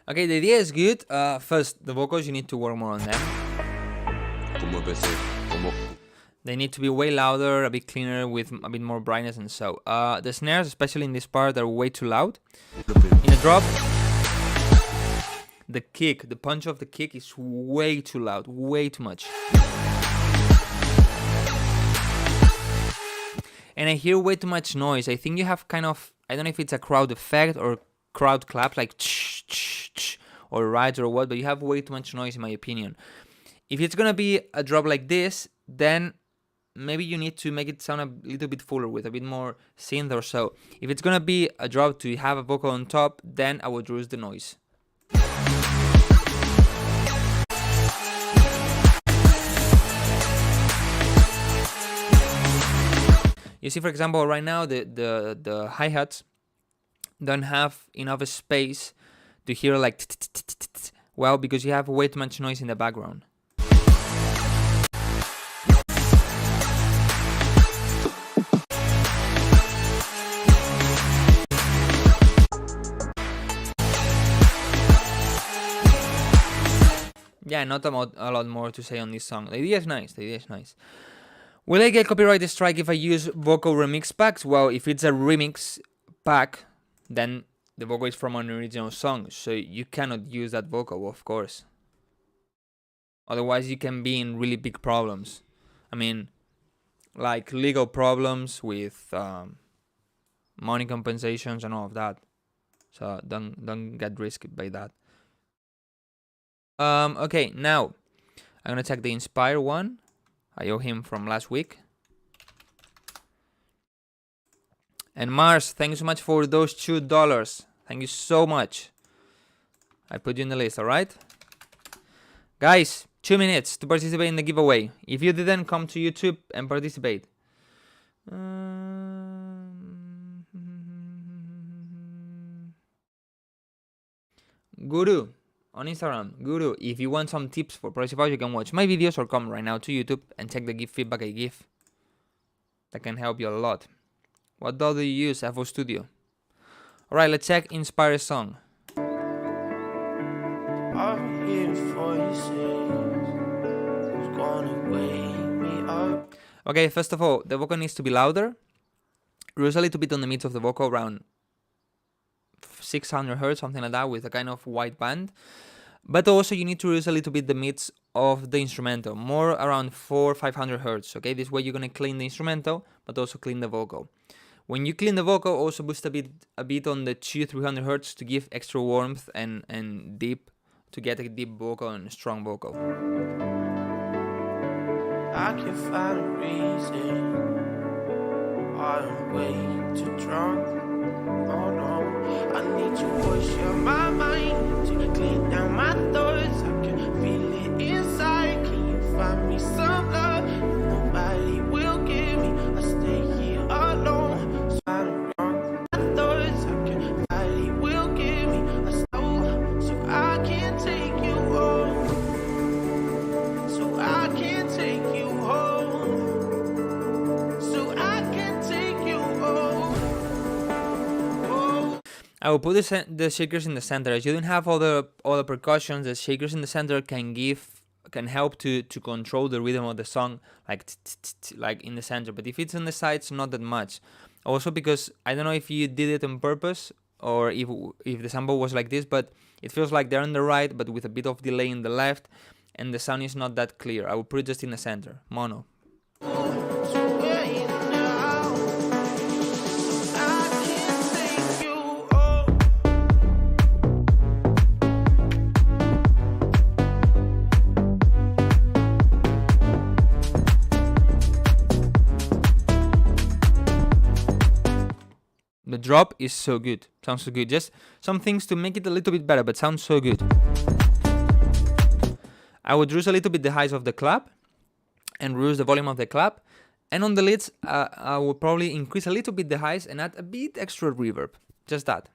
Okay, the idea is good. First, the vocals, you need to work more on them. Como empecé, como They need to be way louder, a bit cleaner, with a bit more brightness, and so. The snares, especially in this part, are way too loud. In a drop, the kick, the punch of the kick is way too loud, way too much. And I hear way too much noise. I think you have kind of, I don't know if it's a crowd effect or crowd clap, like or rides or what, but you have way too much noise in my opinion. If it's gonna be a drop like this, then maybe you need to make it sound a little bit fuller with a bit more synth or so. If it's gonna be a drop to have a vocal on top, then I would reduce the noise. You see, for example, right now the hi-hats don't have enough space to hear like well, because you have way too much noise in the background. Yeah, not a lot more to say on this song. The idea is nice. The idea is nice. Will I get copyright strike if I use vocal remix packs? Well, if it's a remix pack, then the vocal is from an original song, so you cannot use that vocal, of course. Otherwise, you can be in really big problems. I mean, like legal problems with money compensations and all of that. So don't get risked by that. Okay, now I'm gonna check the Inspire one. I owe him from last week. And Mars, thank you so much for those $2. Thank you so much. I put you in the list, alright? Guys, 2 minutes to participate in the giveaway. If you didn't, come to YouTube and participate. Guru on Instagram, Guru, if you want some tips for Pricify, you can watch my videos or come right now to YouTube and check the feedback I give. That can help you a lot. What DAW do you use? FL Studio. Alright, let's check Inspire song. I'm here for you, who's gonna wake me up. Okay, first of all, the vocal needs to be louder. Reduce a little bit on the mids of the vocal, around 600 Hz, something like that, with a kind of wide band. But also you need to reduce a little bit the mids of the instrumental, more around 400-500 Hz. Okay, this way you're gonna clean the instrumental, but also clean the vocal. When you clean the vocal, also boost a bit on the 200-300 Hz to give extra warmth and deep, to get a deep vocal and strong vocal. I can find a reason. I'm way too drunk. Oh no, I need I will put the shakers in the center. As you don't have all the percussions, the shakers in the center can help to control the rhythm of the song, like in the center. But if it's on the sides, not that much. Also because I don't know if you did it on purpose or if the sample was like this, but it feels like they're on the right, but with a bit of delay in the left, and the sound is not that clear. I will put it just in the center, mono. The drop is so good. Sounds so good. Just some things to make it a little bit better, but sounds so good. I would reduce a little bit the highs of the clap and reduce the volume of the clap. And on the leads, I will probably increase a little bit the highs and add a bit extra reverb. Just that.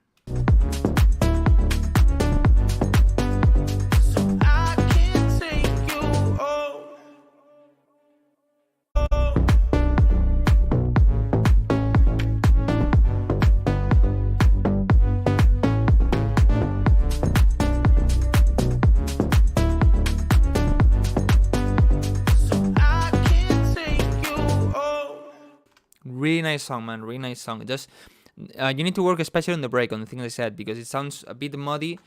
Really nice song, man. Really nice song. Just you need to work especially on the break, on the things I said, because it sounds a bit muddy,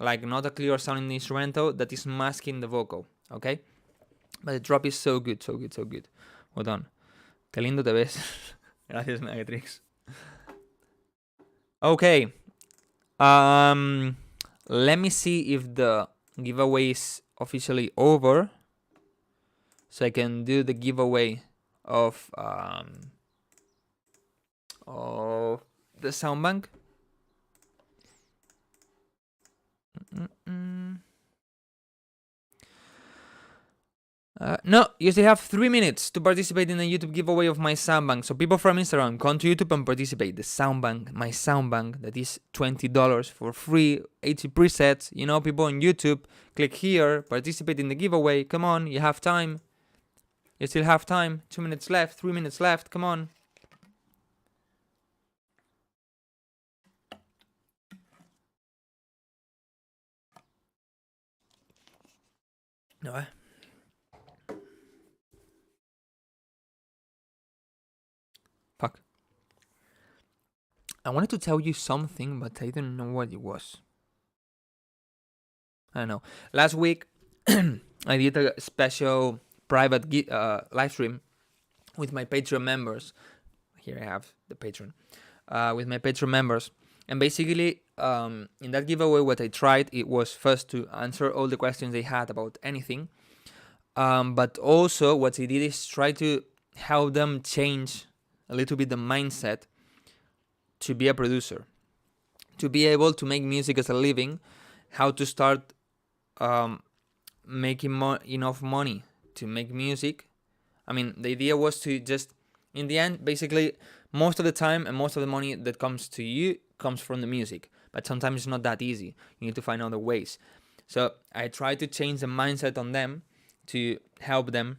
like not a clear sound in the instrumental that is masking the vocal. Okay, but the drop is so good, so good, so good. Well done. Qué lindo te ves. Gracias, Megatrix. Okay. Let me see if the giveaway is officially over, so I can do the giveaway of the sound bank. No, you still have 3 minutes to participate in the YouTube giveaway of my sound bank. So people from Instagram, come to YouTube and participate. The sound bank, my sound bank, that is $20 for free, 80 presets. You know, people on YouTube, click here, participate in the giveaway. Come on, you have time. You still have time. 2 minutes left, 3 minutes left. Come on. No. Fuck. I wanted to tell you something, but I don't know what it was. I don't know. Last week, I did a special private live stream with my Patreon members. Here I have the Patreon. With my Patreon members. And basically, in that giveaway, what I tried, it was first to answer all the questions they had about anything. But also, what I did is try to help them change a little bit the mindset to be a producer. To be able to make music as a living. How to start making enough money to make music. I mean, the idea was to just, in the end, basically, most of the time and most of the money that comes to you comes from the music. But sometimes it's not that easy. You need to find other ways. So I try to change the mindset on them to help them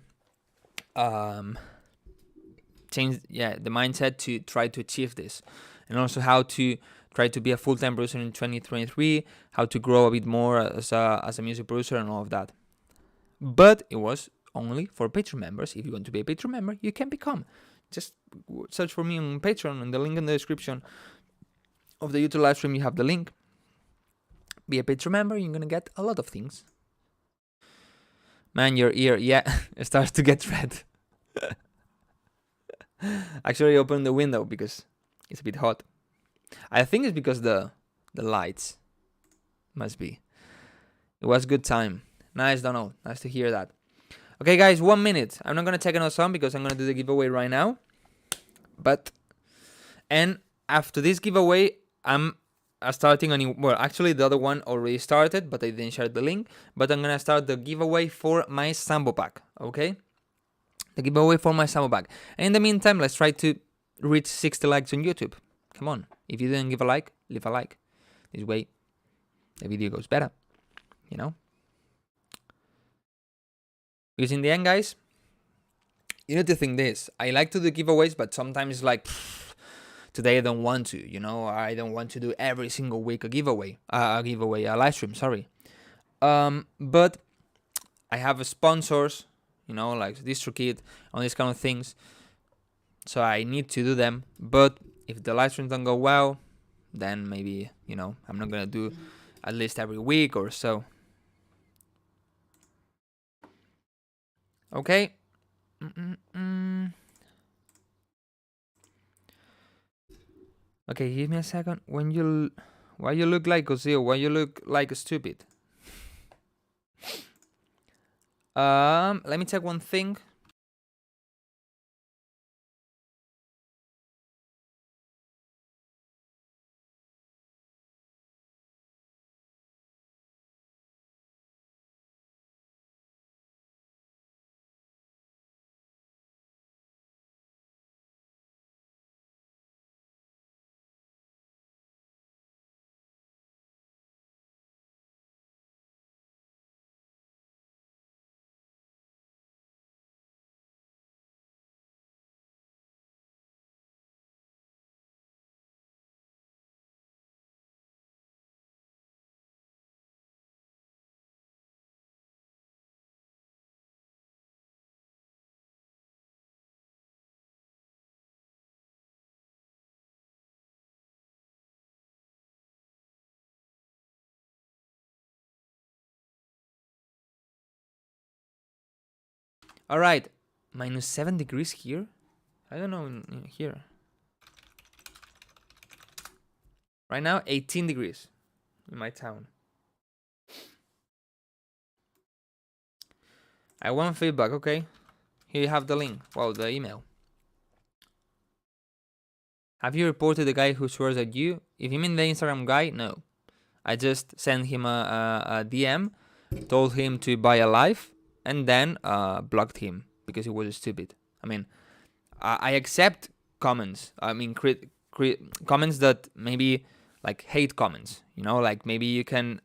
change the mindset to try to achieve this. And also how to try to be a full-time producer in 2023, how to grow a bit more as a music producer and all of that. But it was only for Patreon members. If you want to be a Patreon member, you can become. Just search for me on Patreon and the link in the description of the YouTube live stream. You have the link. Be a Patreon member, you're gonna get a lot of things. Man, your ear, it starts to get red. Actually, I opened the window because it's a bit hot. I think it's because the lights must be. It was good time. Nice, Donald. Nice to hear that. Okay, guys, 1 minute. I'm not gonna take another song because I'm gonna do the giveaway right now. And after this giveaway, I'm starting a new. Well, actually, the other one already started, but I didn't share the link. But I'm gonna start the giveaway for my sample pack. Okay, the giveaway for my sample pack. And in the meantime, let's try to reach 60 likes on YouTube. Come on. If you didn't give a like, leave a like. This way, the video goes better. You know. Because in the end, guys, you need to think this. I like to do giveaways, but sometimes it's like today I don't want to, you know, I don't want to do every single week a live stream, sorry. But I have sponsors, you know, like DistroKid, all these kind of things. So I need to do them. But if the live streams don't go well, then maybe, you know, I'm not gonna do at least every week or so. Okay. Okay, give me a second. Why you look like Ozil? Why you look like stupid? Let me check one thing. All right, -7 degrees here. I don't know in here. Right now, 18 degrees in my town. I want feedback, okay? Here you have the link. Well, the email. Have you reported the guy who swears at you? If you mean the Instagram guy, no. I just sent him a DM, told him to buy a live, and then blocked him because he was stupid. I mean, I accept comments. I mean, comments that maybe like hate comments. You know, like maybe you can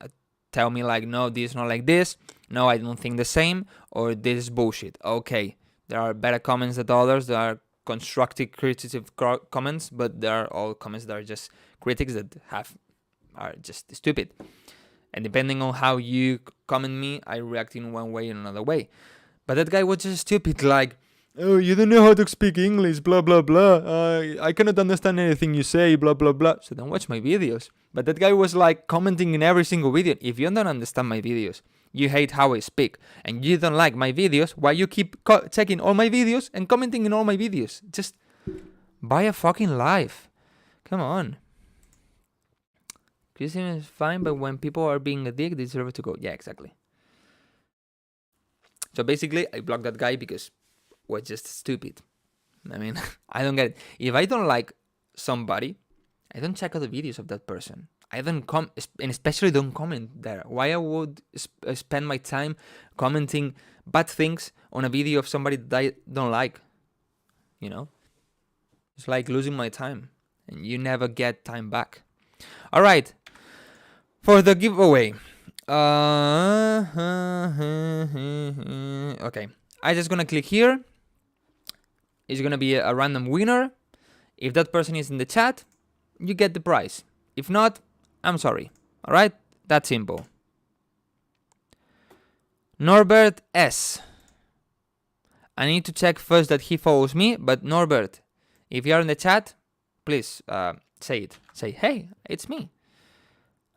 tell me like, no, this is not like this. No, I don't think the same. Or this is bullshit. Okay, there are better comments than others. There are constructive, criticism comments, but there are all comments that are just critics that are just stupid. And depending on how you comment me, I react in one way or another way. But that guy was just stupid, like, oh, you don't know how to speak English, blah, blah, blah. I cannot understand anything you say, blah, blah, blah. So don't watch my videos. But that guy was like commenting in every single video. If you don't understand my videos, you hate how I speak, and you don't like my videos, why you keep checking all my videos and commenting in all my videos? Just buy a fucking life. Come on. Criticism is fine, but when people are being a dick, they deserve to go. Yeah, exactly. So basically, I blocked that guy because we're just stupid. I mean, I don't get it. If I don't like somebody, I don't check out the videos of that person. I don't and especially don't comment there. Why I would spend my time commenting bad things on a video of somebody that I don't like? You know? It's like losing my time. And you never get time back. Alright. For the giveaway. Okay. I'm just gonna click here. It's gonna be a random winner. If that person is in the chat, you get the prize. If not, I'm sorry. Alright? That's simple. Norbert S. I need to check first that he follows me, but Norbert, if you are in the chat, please say it. Say, hey, it's me.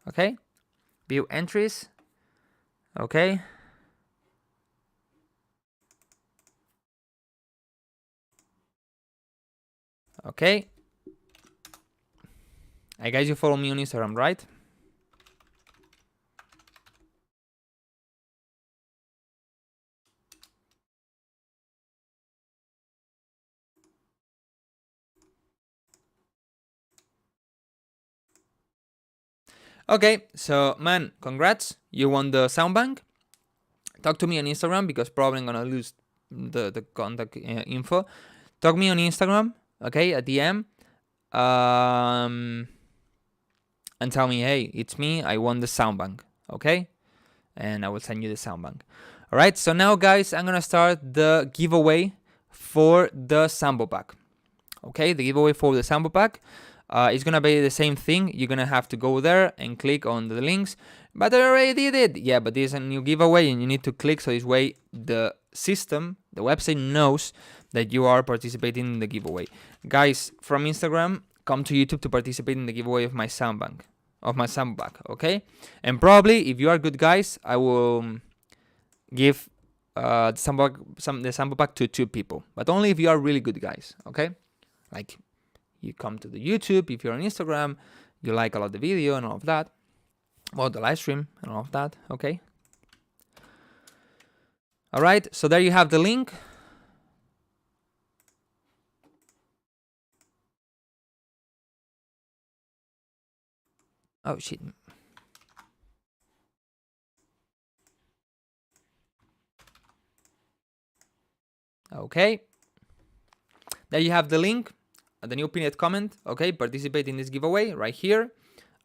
Okay? View entries. Okay. Okay. I guess you follow me on Instagram, right? Okay, so man, congrats. You won the sound bank. Talk to me on Instagram because probably I'm gonna lose the contact info. Talk me on Instagram, okay, a DM. And tell me, hey, it's me, I won the sound bank, okay? And I will send you the sound bank. All right, so now, guys, I'm gonna start the giveaway for the sample pack. Okay, the giveaway for the sample pack is gonna be the same thing. You're gonna have to go there and click on the links. But I already did it. Yeah, but this is a new giveaway and you need to click, so this way the system, the website knows that you are participating in the giveaway. Guys from Instagram, come to YouTube to participate in the giveaway of my sound bank, okay? And probably if you are good guys, I will give the sample pack to 2 people, but only if you are really good guys, okay? Like you come to the YouTube, if you're on Instagram, you like a lot the video and all of that, well, the live stream and all of that, okay? All right, so there you have the link. Oh shit. Okay. There you have the link, the new pinned comment. Okay, participate in this giveaway right here.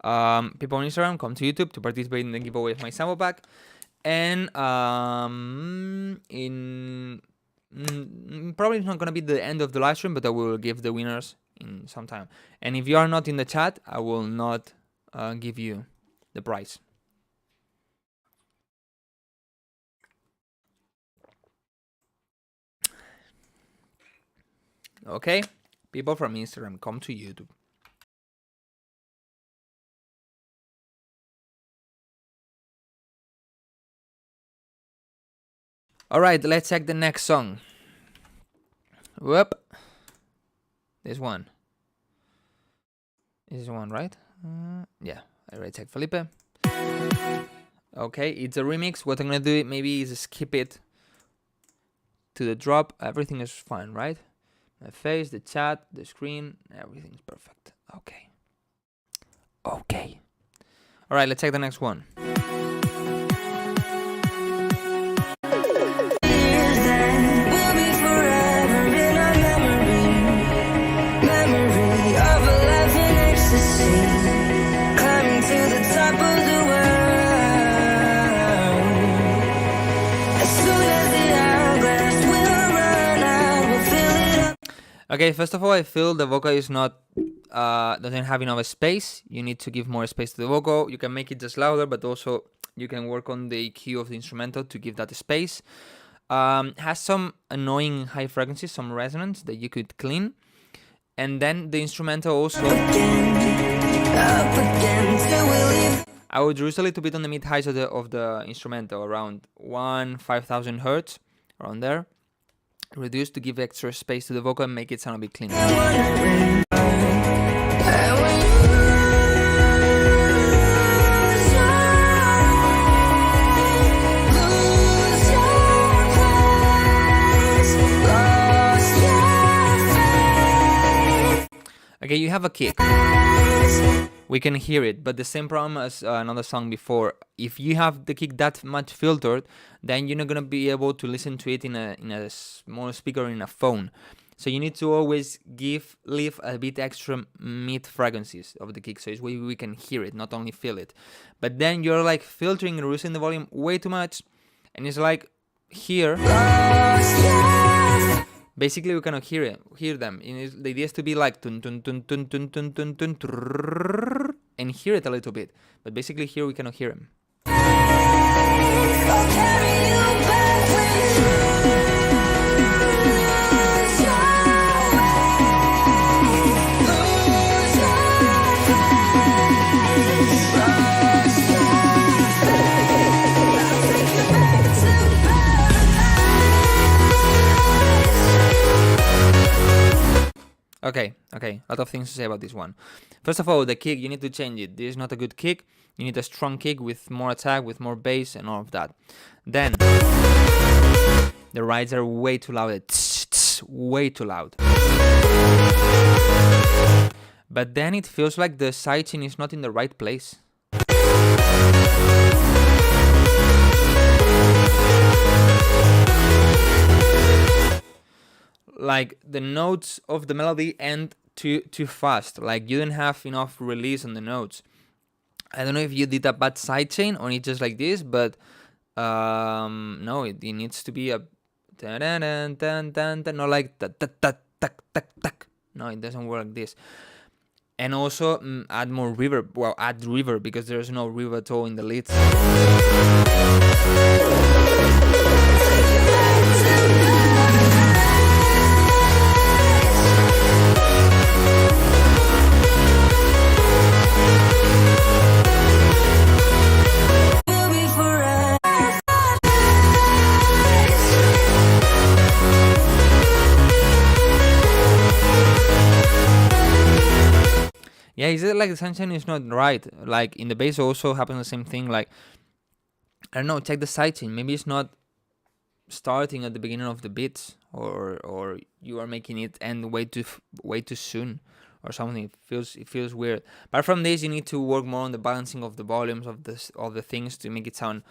People on Instagram, come to YouTube to participate in the giveaway of my sample pack. And probably it's not gonna be the end of the live stream, but I will give the winners in some time. And if you are not in the chat, I will not give you the prize. Okay, people from Instagram, come to YouTube. All right, let's check the next song. Whoop. This one. This is the one, right? Yeah, I already checked Felipe. Okay, it's a remix. What I'm gonna do maybe is skip it to the drop. Everything is fine, right? My face, the chat, the screen, everything's perfect. Okay. Okay. All right, let's check the next one. Okay, first of all, I feel the vocal is not doesn't have enough space. You need to give more space to the vocal. You can make it just louder, but also you can work on the EQ of the instrumental to give that space. Has some annoying high frequencies, some resonance that you could clean. And then the instrumental also, I would reduce a little bit on the mid highs of the instrumental, around 5,000 hertz, around there. Reduce to give extra space to the vocal and make it sound a bit cleaner. Okay, you have a kick. We can hear it, but the same problem as another song before. If you have the kick that much filtered, then you're not gonna be able to listen to it in a small speaker or in a phone. So you need to always leave a bit extra mid frequencies of the kick, so it's we can hear it, not only feel it. But then you're like filtering and reducing the volume way too much, and it's like here. Basically, we cannot hear them. The idea is to be like tun tun tun tun tun tun tun tun trrrr, and hear it a little bit. But basically, here we cannot hear him. Okay, a lot of things to say about this one. First of all, the kick, you need to change it. This is not a good kick. You need a strong kick with more attack, with more bass and all of that. Then, the rides are way too loud. Way too loud. But then it feels like the sidechain is not in the right place. Like the notes of the melody end too fast. Like you don't have enough release on the notes. I don't know if you did a bad sidechain or it's just like this, but no, it needs to be a not like that, No, it doesn't work like this. And also add more reverb. Well, add reverb because there's no reverb at all in the leads. Yeah, is it like the sunshine is not right? Like in the bass also happens the same thing. Like, I don't know, check the sidechain. Maybe it's not starting at the beginning of the beats, or you are making it end way too soon, or something. It feels weird. Apart from this, you need to work more on the balancing of the volumes of the things to make it sound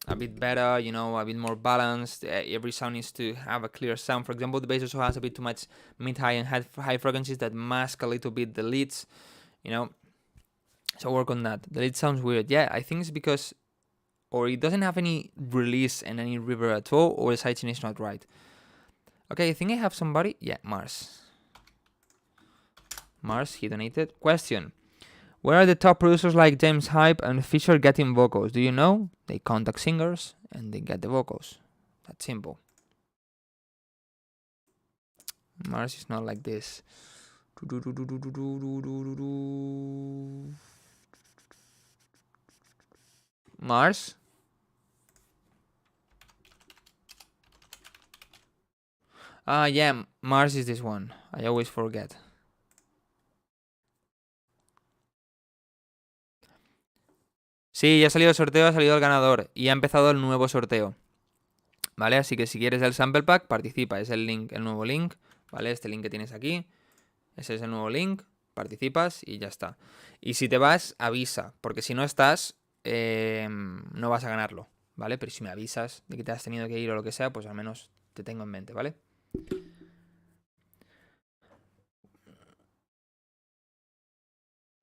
a bit better, you know, a bit more balanced. Every sound needs to have a clear sound. For example, the bass also has a bit too much mid-high and high frequencies that mask a little bit the leads, you know. So work on that. The lead sounds weird. Yeah, I think it's because, or it doesn't have any release and any reverb at all, or the sidechain is not right. Okay, I think I have somebody. Yeah, Mars, he donated. Question: where are the top producers like James Hype and Fisher getting vocals? Do you know? They contact singers and they get the vocals. That's simple. Mars is not like this. Mars? Yeah, Mars is this one. I always forget. Sí, ya ha salido el sorteo, ha salido el ganador y ha empezado el nuevo sorteo, ¿vale? Así que si quieres el sample pack, participa, es el link, el nuevo link, ¿vale? Este link que tienes aquí, ese es el nuevo link, participas y ya está. Y si te vas, avisa, porque si no estás, no vas a ganarlo, ¿vale? Pero si me avisas de que te has tenido que ir o lo que sea, pues al menos te tengo en mente, ¿vale?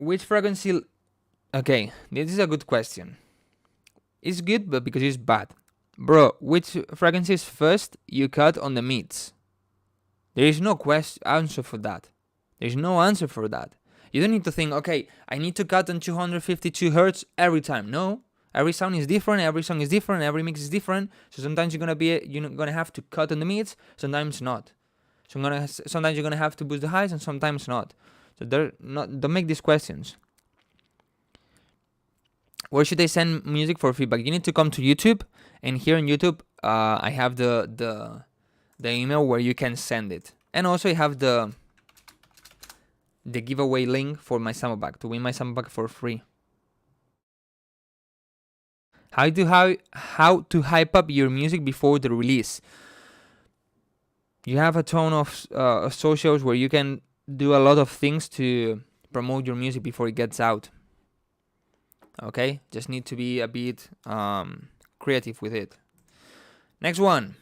Which frequency... Okay, this is a good question. It's good, but because it's bad. Bro, which frequency is first you cut on the mids? There is no answer for that. There's no answer for that. You don't need to think, okay, I need to cut on 252 Hertz every time. No, every sound is different, every song is different, every mix is different. So sometimes you're gonna have to cut on the mids, sometimes not. Sometimes you're gonna have to boost the highs, and sometimes not. So don't make these questions. Where should I send music for feedback? You need to come to YouTube, and here on YouTube, I have the email where you can send it, and also I have the giveaway link for my sample pack to win my sample pack for free. How to hype up your music before the release? You have a ton of socials where you can do a lot of things to promote your music before it gets out. Okay, just need to be a bit creative with it. Next one.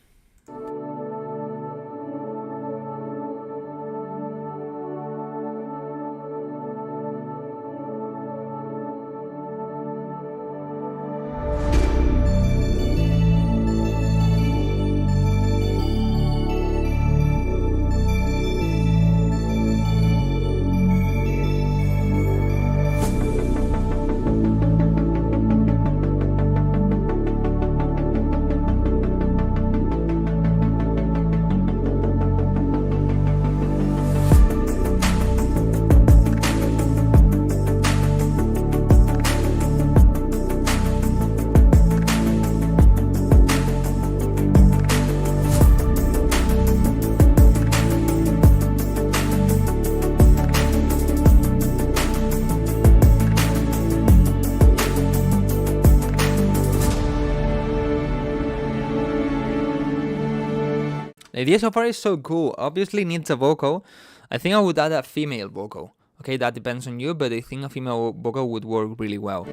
The idea so far is so cool. Obviously needs a vocal. I think I would add a female vocal. Okay, that depends on you, but I think a female vocal would work really well.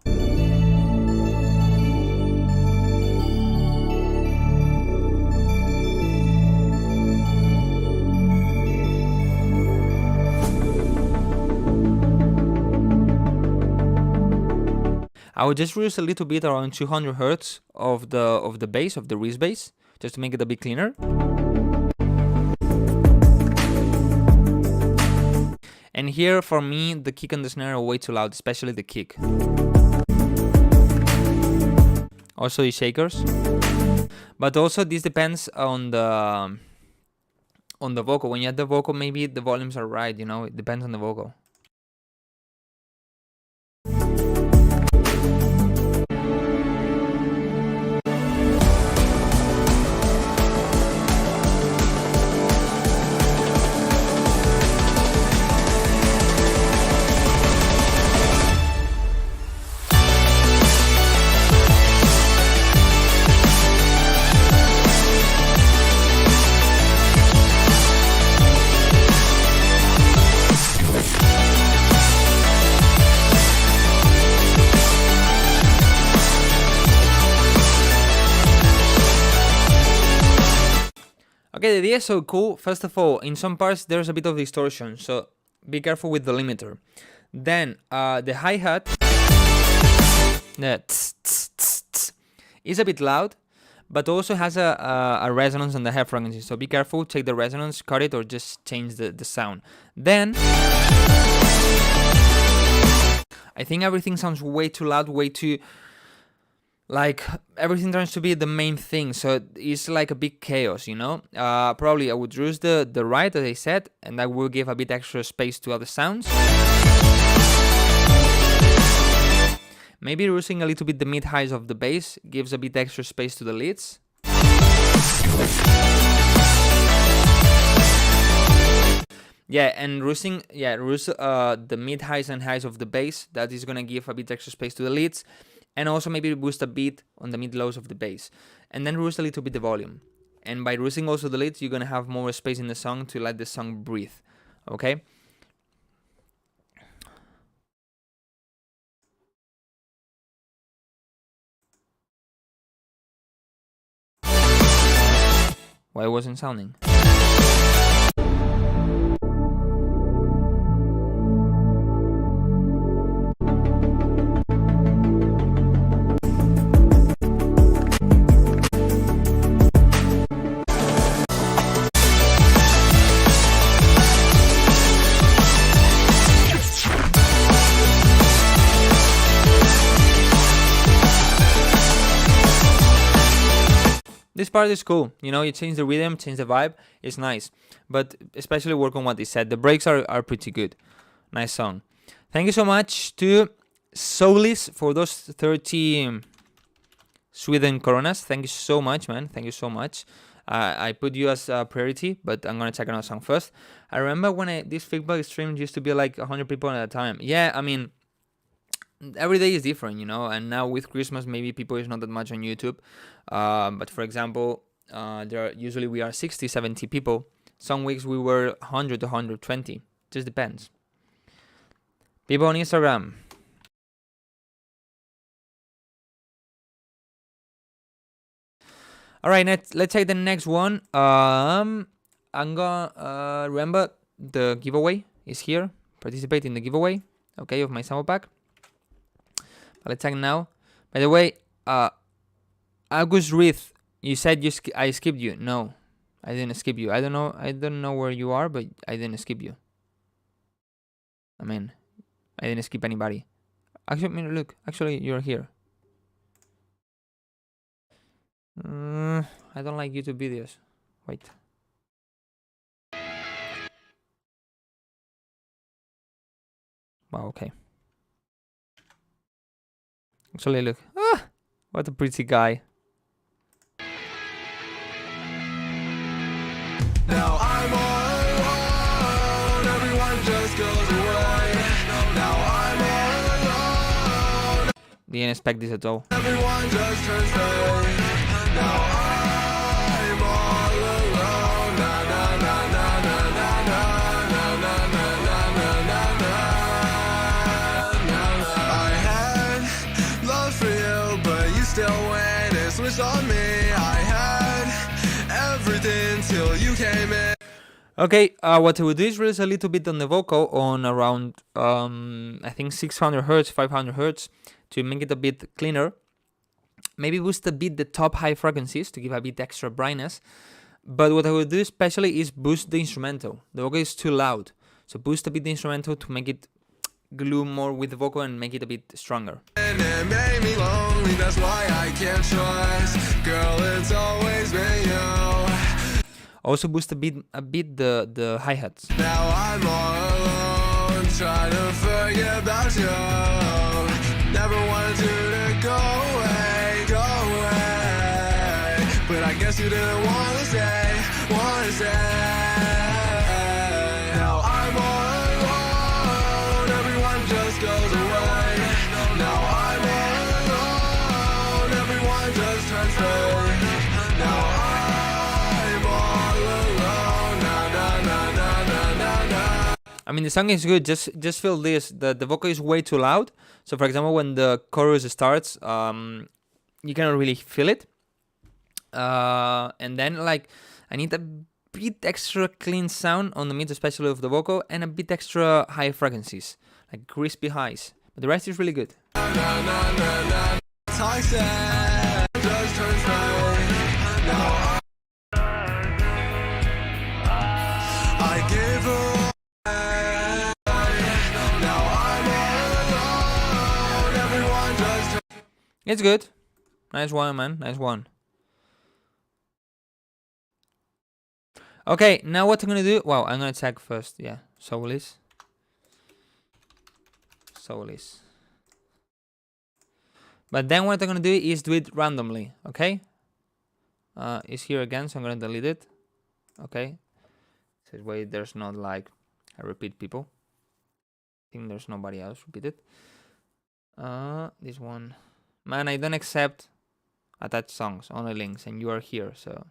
I would just reduce a little bit around 200 Hertz of the bass, of the wrist bass, just to make it a bit cleaner. And here, for me, the kick and the snare are way too loud, especially the kick. Also the shakers. But also this depends on the vocal. When you add the vocal, maybe the volumes are right, you know, it depends on the vocal. Okay, the idea is so cool. First of all, in some parts there's a bit of distortion, so be careful with the limiter. Then the hi-hat, the tss, tss, tss, tss, is a bit loud, but also has a resonance on the high frequency, so be careful, take the resonance, cut it, or just change the sound. Then I think everything sounds way too loud, way too... like, everything turns to be the main thing, so it's like a big chaos, you know? Probably I would use the right, as I said, and that will give a bit extra space to other sounds. Maybe using a little bit the mid-highs of the bass gives a bit extra space to the leads. Yeah, and using the mid-highs and highs of the bass, that is gonna give a bit extra space to the leads. And also maybe boost a bit on the mid-lows of the bass. And then reduce a little bit the volume. And by reducing also the leads, you're going to have more space in the song to let the song breathe. Okay? Why wasn't sounding? This part is cool, you know, you change the rhythm, change the vibe, it's nice. But especially work on what they said. The breaks are pretty good. Nice song. Thank you so much to Solis for those 30 Sweden coronas. Thank you so much, man. Thank you so much. I put you as a priority, but I'm gonna check another song first. I remember when this feedback stream used to be like 100 people at a time. Yeah, I mean, every day is different, you know, and now with Christmas maybe people is not that much on YouTube, but for example, usually we are 60, 70 people. Some weeks we were 100 to 120, just depends. People on Instagram. All right, let's take the next one. I'm gonna remember the giveaway is here. Participate in the giveaway, okay, of my sample pack. Let's check now. By the way, August Reith, you said I skipped you. No, I didn't skip you. I don't know where you are, but I didn't skip you. I mean, I didn't skip anybody. Actually, look. Actually, you're here. I don't like YouTube videos. Wait. Wow. Okay. Actually, look. Ah, what a pretty guy. Now I'm all alone, everyone just goes away. Now I'm all alone, Didn't expect this at all. everyone just turns gray. Now I'm all alone, na na na na na na na na na na na na na. I had love for you, but you still went and switched on me. I had everything till you came in. Okay, what I will do is raise a little bit on the vocal on around, I think 600 hertz, 500 hertz to make it a bit cleaner. Maybe boost a bit the top high frequencies to give a bit extra brightness. But what I will do especially is boost the instrumental. The vocal is too loud. So boost a bit the instrumental to make it glue more with the vocal and make it a bit stronger. And it made me lonely, that's why I can't trust. Girl, it's always been you. Also boost a bit the hi-hats. Now I'm all alone, trying to forget about you. Never wanted you to go away, go away. But I guess you didn't want to stay, want to stay. Now I'm all alone, everyone just goes away. Now I'm all alone, everyone just turns away. Now I'm all alone, na na na na na na na. I mean, the song is good. Just feel this. The vocal is way too loud. So, for example, when the chorus starts, you cannot really feel it. And then, like, I need a bit extra clean sound on the mid, especially of the vocal, and a bit extra high frequencies, like crispy highs. But the rest is really good. Toxic, just turns away. Now I give her away. Now I'm all alone, everyone just It's good. Nice one, man. Nice one. Okay, now what I'm gonna do? Wow, I'm gonna check first. Yeah, Soulis. Soulis. But then what I'm gonna do is do it randomly. Okay. It's here again, so I'm gonna delete it. Okay. This way there's not like I repeat people. I think there's nobody else repeated. This one. Man, I don't accept attached songs, only links, and you are here, so.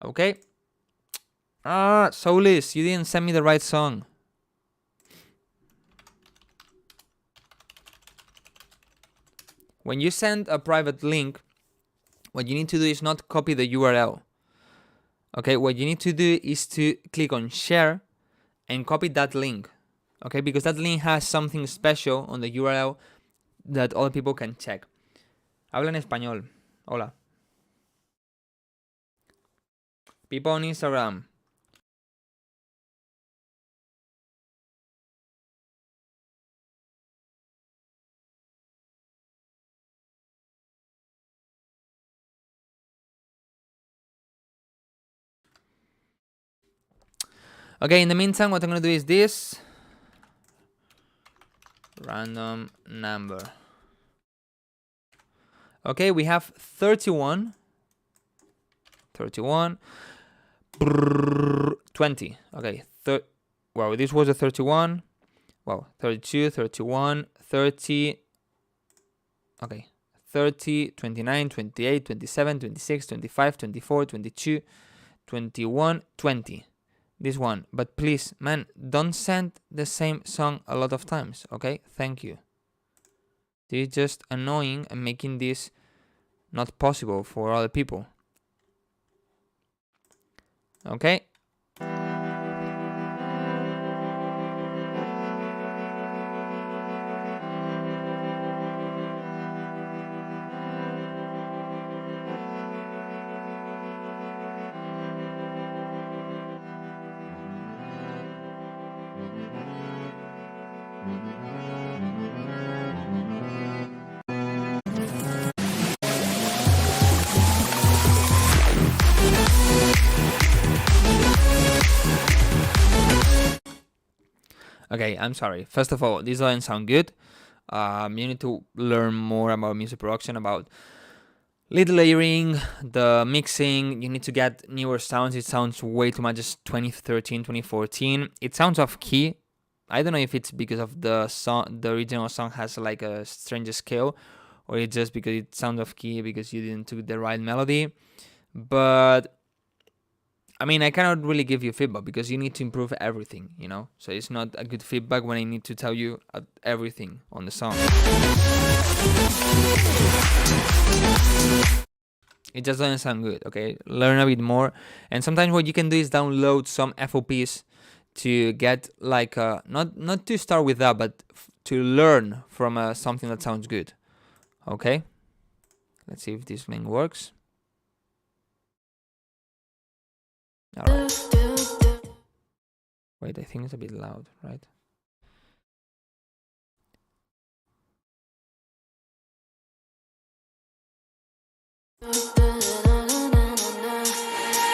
Okay. Soulis, you didn't send me the right song. When you send a private link, what you need to do is not copy the URL. Okay, what you need to do is to click on share and copy that link. Okay, because that link has something special on the URL that other people can check. Habla en español. Hola. People on Instagram. Okay, in the meantime, what I'm gonna do is this. Random number. Okay, we have 31. 31. 20. Okay, wow, this was a 31. Wow, 32, 31, 30. Okay, 30, 29, 28, 27, 26, 25, 24, 22, 21, 20. This one. But please, man, don't send the same song a lot of times, okay? Thank you. This is just annoying and making this not possible for other people. Okay? Okay, I'm sorry. First of all, this doesn't sound good. You need to learn more about music production, about lead layering, the mixing. You need to get newer sounds. It sounds way too much. It's 2013, 2014. It sounds off key. I don't know if it's because of the song, the original song has like a strange scale, or it's just because it sounds off key because you didn't do the right melody. But I mean, I cannot really give you feedback because you need to improve everything, you know? So it's not a good feedback when I need to tell you everything on the song. It just doesn't sound good, okay? Learn a bit more. And sometimes what you can do is download some FOPs to get like, not to start with that, but to learn from something that sounds good, okay? Let's see if this link works. All right. Wait, I think it's a bit loud, right?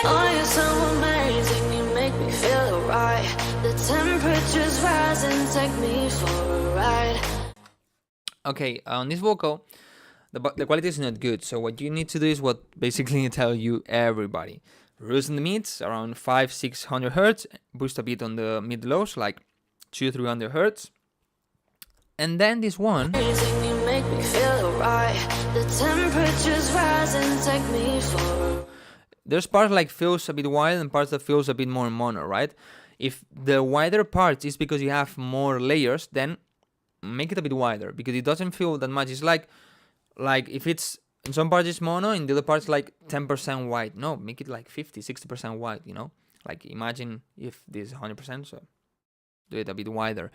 Oh, you're so amazing, you make me feel alright. The temperature's rising, take me for a ride. Okay, on this vocal, the quality is not good. So what you need to do is what basically I tell you everybody. Reduce in the mids around 500-600 hertz. Boost a bit on the mid lows, like 200-300 hertz. And then this one. Amazing, you make me feel alright. The temperature's rising, take me for. There's parts like feels a bit wide and parts that feels a bit more mono, right? If the wider part is because you have more layers, then make it a bit wider because it doesn't feel that much. It's like if it's in some parts it's mono, in the other parts like 10% wide. No, make it like 50-60% wide, you know? Like imagine if this is 100%, so do it a bit wider.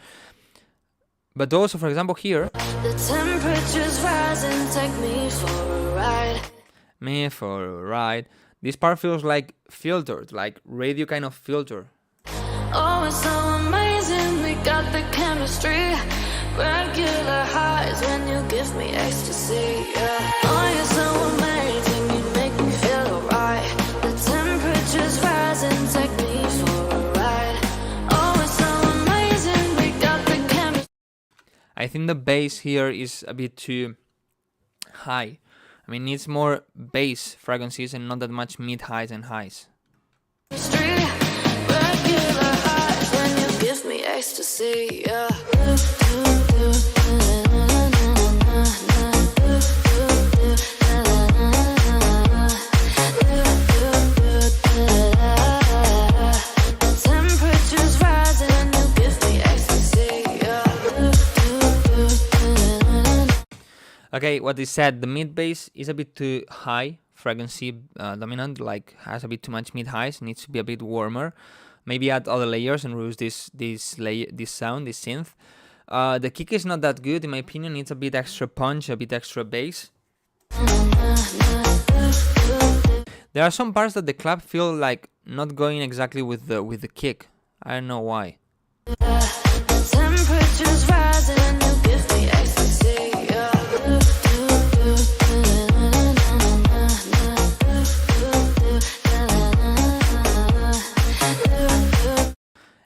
But also, for example, here, The temperature's rising, take me for a ride. me for a ride. This part feels like filtered, like radio kind of filter. Oh, it's so amazing, we got the chemistry. Regular highs when you give me ecstasy, yeah. Oh, you're so amazing, you make me feel alright. The temperature's rising, take me for a ride. Oh, it's so amazing, we got the chemistry. I think the bass here is a bit too high. I mean, it needs more bass frequencies and not that much mid highs and highs. Regular highs when you give me ecstasy, yeah. Temperature's rising and you give me ecstasy, yeah. Okay, what is said, the mid bass is a bit too high frequency dominant, like has a bit too much mid highs, needs to be a bit warmer. Maybe add other layers and reduce this sound, this synth. The kick is not that good in my opinion. Needs a bit extra punch, a bit extra bass. There are some parts that the clap feel like not going exactly with the kick. I don't know why. Temperature's rising and you give me ecstasy, yeah.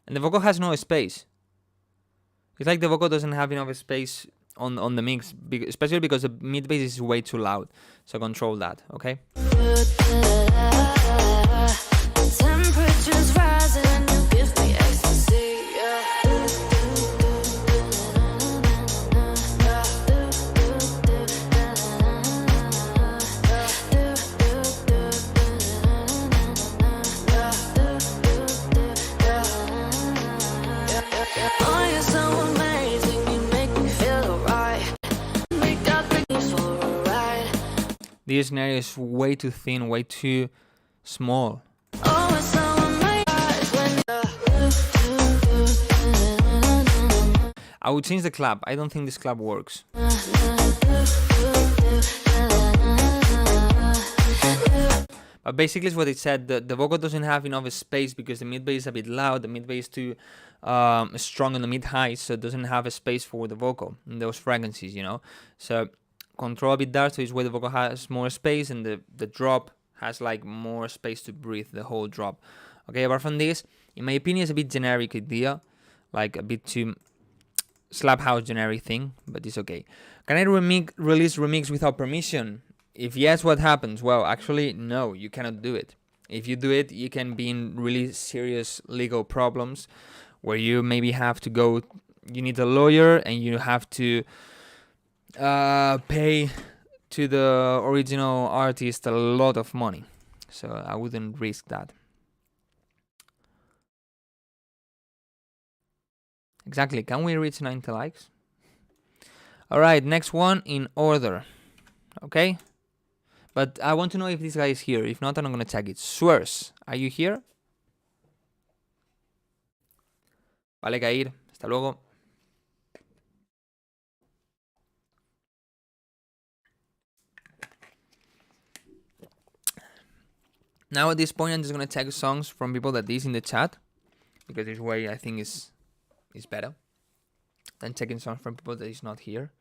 And the vocal has no space. It's like the vocal doesn't have enough space on the mix, especially because the mid bass is way too loud. So control that, okay? Temperature's rising and you give me ecstasy, yeah. Oh, you're so amazing, you make me feel alright. We got the for a ride. This snare is way too thin, way too small. Oh, it's so amazing when I would change the clap. I don't think this clap works. But basically, it's what it said. The vocal doesn't have enough space because the mid bass is a bit loud. The mid bass is too strong on the mid highs, so it doesn't have a space for the vocal in those frequencies, you know. So control a bit there, so it's where the vocal has more space and the drop has like more space to breathe, the whole drop. Okay, apart from this, in my opinion, it's a bit generic idea, like a bit too slap house generic thing, but it's okay. Can I release remix without permission? If yes, what happens? Well, actually, no, you cannot do it. If you do it, you can be in really serious legal problems where you maybe have to go, you need a lawyer and you have to pay to the original artist a lot of money. So I wouldn't risk that. Exactly. Can we reach 90 likes? All right, next one in order. Okay? But I want to know if this guy is here. If not, I'm going to check it. Swears, are you here? Vale, Kair. Hasta luego. Now at this point, I'm just going to check songs from people that is in the chat. because this way I think is better than checking songs from people that is not here.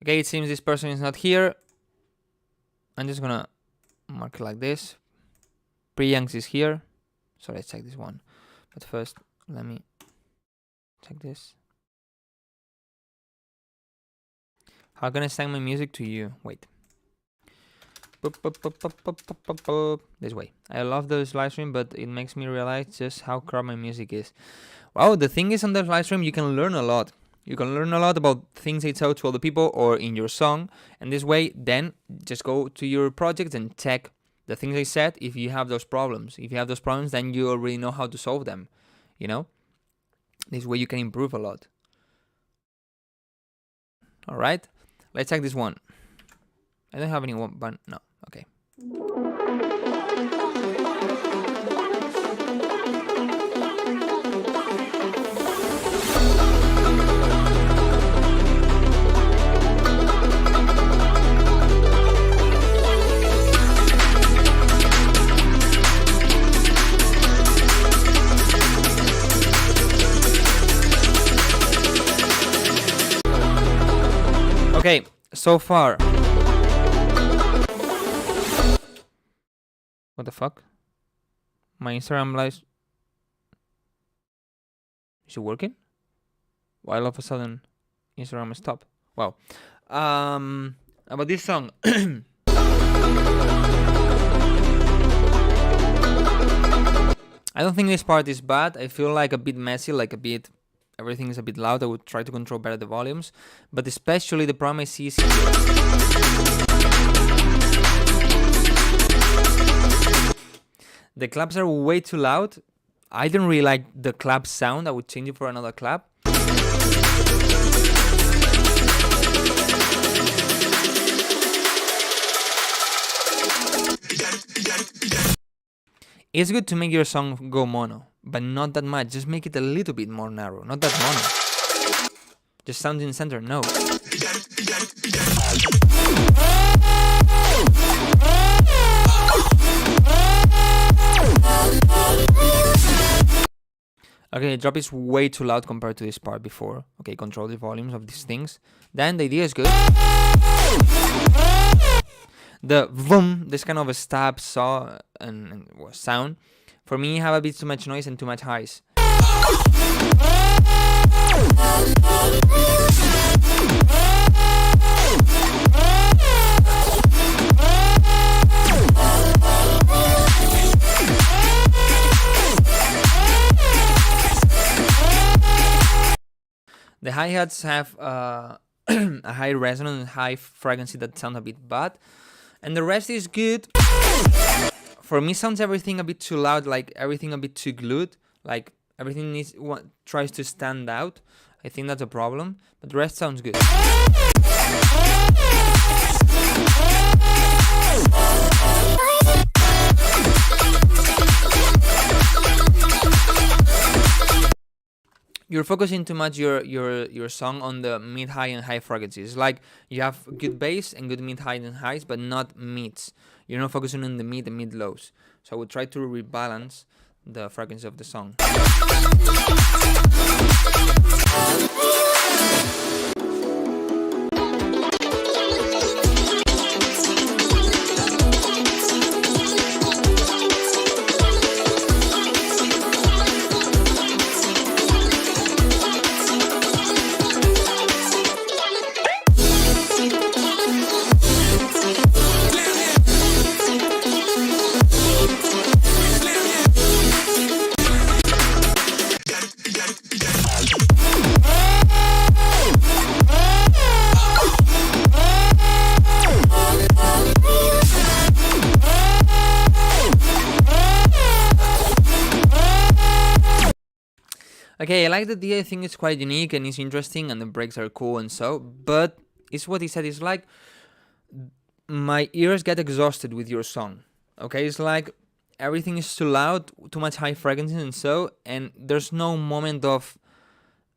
Okay, it seems this person is not here. I'm just gonna mark it like this. Priyanks is here. So let's check this one. But first, let me check this. How can I send my music to you? Wait. This way. I love this live stream, but it makes me realize just how crap my music is. Wow, the thing is on the live stream, you can learn a lot. You can learn a lot about things they tell to other people or in your song. And this way, then just go to your project and check the things I said if you have those problems. If you have those problems, then you already know how to solve them. You know? This way you can improve a lot. Alright? Let's check this one. I don't have any one, but no. Okay. Okay, so far. What the fuck? My Instagram live. Is it working? Why all of a sudden Instagram stopped? Wow. About this song. I don't think this part is bad. I feel like a bit messy, like a bit. Everything is a bit loud. I would try to control better the volumes. But especially the problem I see is here. The claps are way too loud. I don't really like the clap sound. I would change it for another clap. It's good to make your song go mono, but not that much. Just make it a little bit more narrow, not that mono. Just sound in center, no. Okay, the drop is way too loud compared to this part before. Okay, control the volumes of these things. Then the idea is good. The vroom, this kind of a stab saw and sound, for me have a bit too much noise and too much highs. The hi-hats have a high resonance, high frequency that sound a bit bad. And the rest is good. For me, sounds everything a bit too loud, like everything a bit too glued. Like everything tries to stand out. I think that's a problem. But the rest sounds good. You're focusing too much your song on the mid, high, and high frequencies. Like you have good bass and good mid, high, and highs, but not mids. You're not focusing on the mid and mid lows. So I would try to rebalance the frequency of the song. Okay, I like the idea. I think it's quite unique and it's interesting and the breaks are cool and so, but it's what he said. It's like my ears get exhausted with your song. Okay, it's like everything is too loud, too much high frequencies and there's no moment of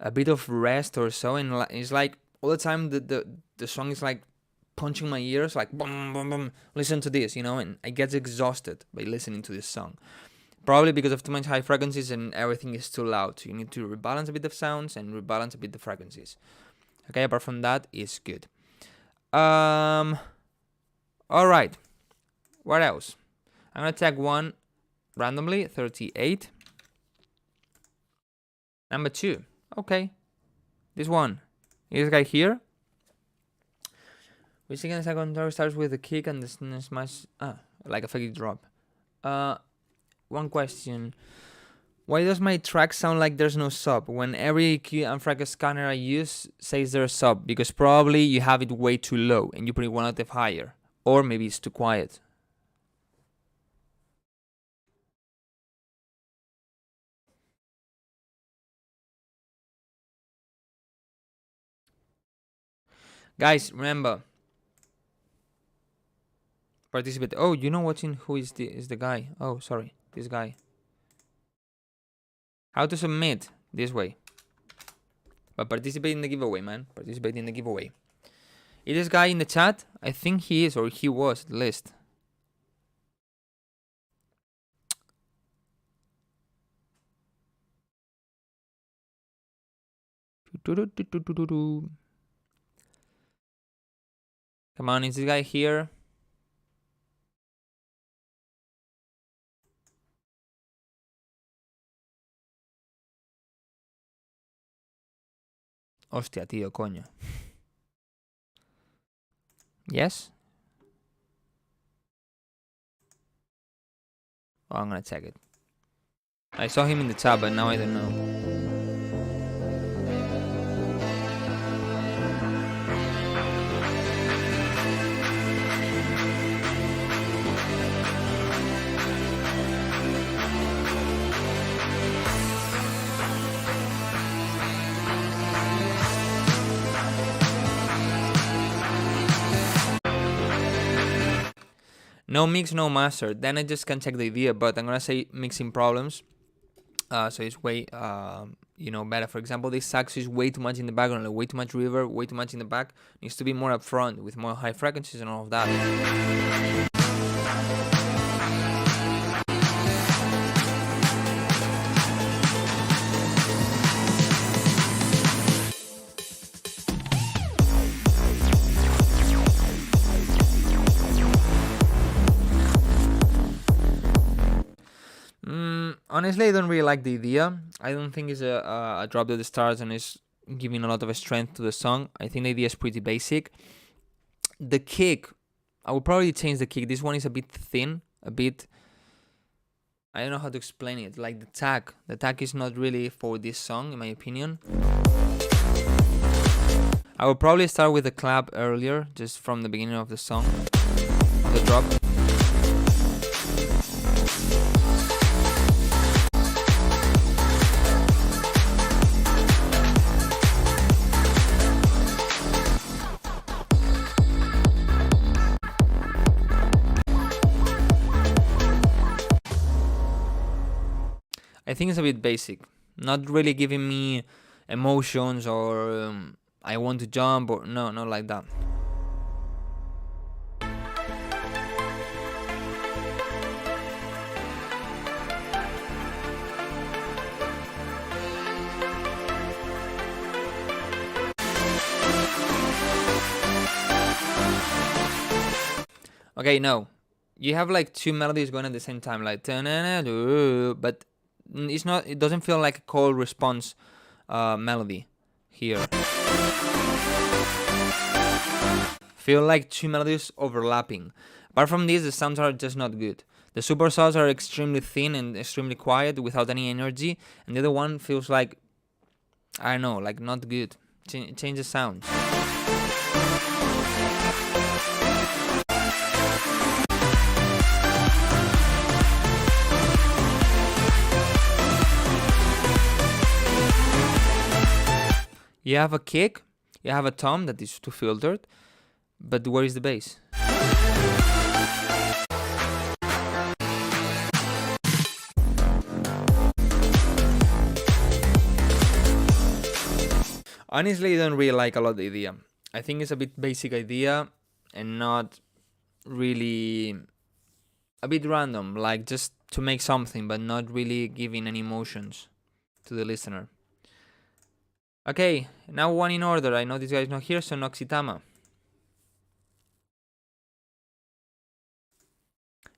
a bit of rest or so, and it's like all the time the song is like punching my ears, like boom, boom, boom, listen to this, and I get exhausted by listening to this song. Probably because of too much high frequencies and everything is too loud. So you need to rebalance a bit of sounds and rebalance a bit the frequencies. Okay, apart from that, it's good. Alright. What else? I'm gonna tag one randomly, 38. Number 2. Okay. This one. This guy here. Which again second starts with a kick and the smash like a fake drop. One question. Why does my track sound like there's no sub when every EQ and frequency scanner I use says there's sub? Because probably you have it way too low and you put it one octave higher. Or maybe it's too quiet. Guys, remember. Participate. Oh, watching who is the guy. Oh, sorry. This guy. How to submit? This way. But participate in the giveaway, man. Participate in the giveaway. Is this guy in the chat? I think he is, or he was at least. Come on, is this guy here? Hostia, tío, coño. Yes? Oh, I'm gonna check it. I saw him in the chat, but now I don't know. No mix, no master. Then I just can check the idea, but I'm gonna say mixing problems. So it's way, better. For example, this sax is way too much in the background, like way too much reverb, way too much in the back. Needs to be more upfront with more high frequencies and all of that. Honestly, I don't really like the idea. I don't think it's a drop to the stars and it's giving a lot of strength to the song. I think the idea is pretty basic. The kick, I would probably change the kick. This one is a bit thin, a bit... I don't know how to explain it. Like the tag is not really for this song, in my opinion. I would probably start with the clap earlier, just from the beginning of the song. The drop. I think it's a bit basic, not really giving me emotions or I want to jump or no, not like that. Okay, no, you have like two melodies going at the same time, like but it's not. It doesn't feel like a call response melody here. Feel like two melodies overlapping. Apart from this, the sounds are just not good. The supersaws are extremely thin and extremely quiet without any energy, and the other one feels like, I don't know, like not good. Change the sounds. You have a kick, you have a tom that is too filtered, but where is the bass? Honestly, I don't really like a lot the idea. I think it's a bit basic idea and not really a bit random, like just to make something, but not really giving any emotions to the listener. Okay, now one in order. I know this guy's not here, so Noxitama.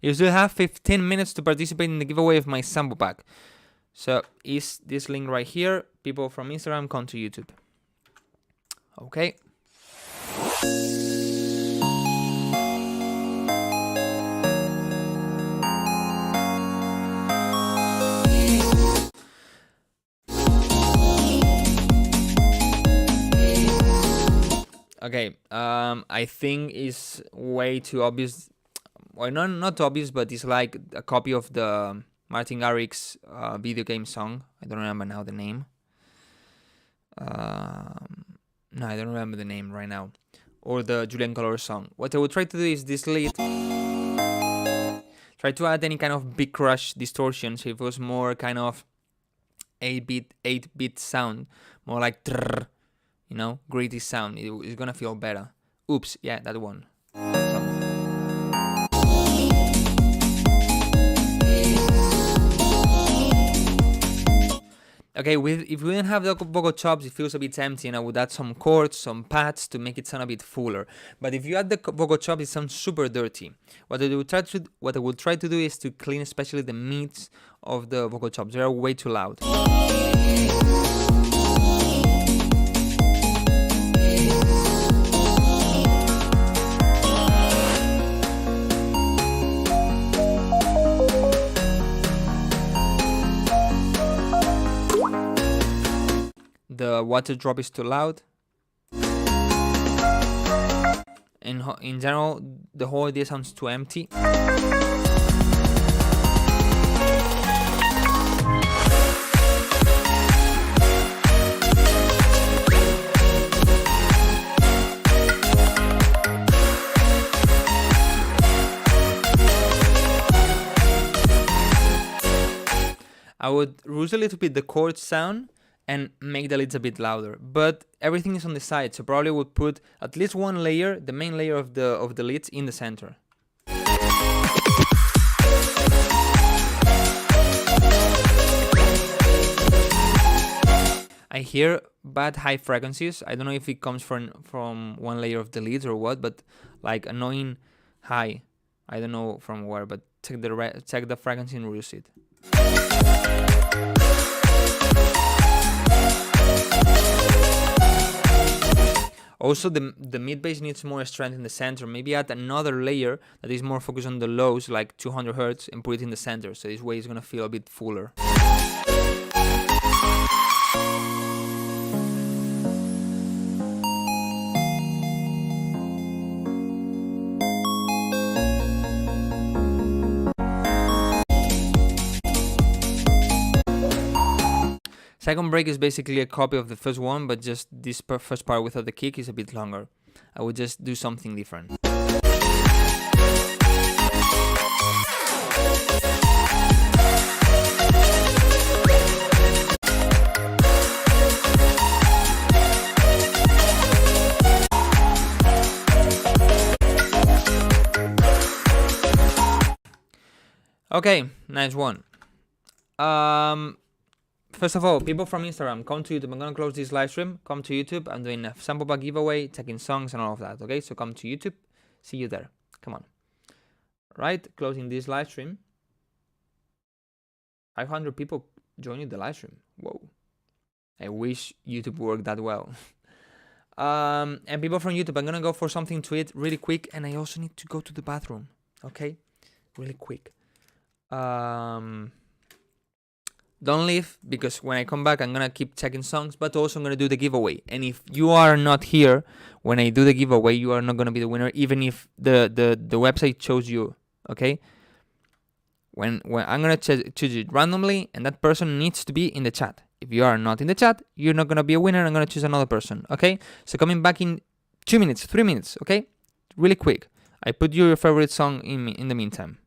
You still have 15 minutes to participate in the giveaway of my sample pack. So is this link right here? People from Instagram, come to YouTube. Okay. Okay, I think it's way too obvious. Well, not too obvious, but it's like a copy of the Martin Garrix's video game song. I don't remember now the name. No, I don't remember the name right now. Or the Julian Color song. What I would try to do is this lead. Try to add any kind of big crush distortion, so it was more kind of 8-bit sound, more like trrr, you know, gritty sound. It's gonna feel better. Oops, yeah, that one. Okay, if we didn't have the vocal chops, it feels a bit empty, and I would add some chords, some pads to make it sound a bit fuller. But if you add the vocal chops, it sounds super dirty. What I will try to do is to clean especially the mids of the vocal chops. They are way too loud. The water drop is too loud. In general, the whole idea sounds too empty. I would reduce a little bit the chord sound and make the leads a bit louder, but everything is on the side, so probably would put at least one layer, the main layer of the leads, in the center. I hear bad high frequencies. I don't know if it comes from one layer of the leads or what, but like annoying high. I don't know from where, but check the frequency and reduce it. Also, the mid bass needs more strength in the center. Maybe add another layer that is more focused on the lows, like 200 Hz, and put it in the center. So this way it's gonna feel a bit fuller. Second break is basically a copy of the first one, but just this first part without the kick is a bit longer. I would just do something different. Okay, nice one. First of all, people from Instagram, come to YouTube. I'm going to close this live stream. Come to YouTube. I'm doing a sample pack giveaway, taking songs and all of that. Okay, so come to YouTube. See you there. Come on. Right, closing this live stream. 500 people joining the live stream. Whoa. I wish YouTube worked that well. And people from YouTube, I'm going to go for something to eat really quick. And I also need to go to the bathroom. Okay, really quick. Don't leave, because when I come back I'm gonna keep checking songs, but also I'm gonna do the giveaway. And if you are not here when I do the giveaway, you are not gonna be the winner, even if the website chose you. Okay, when I'm gonna choose it randomly, and that person needs to be in the chat. If you are not in the chat, you're not gonna be a winner. I'm gonna choose another person. Okay, so coming back in 2 minutes, 3 minutes. Okay, really quick. I put your favorite song in the meantime.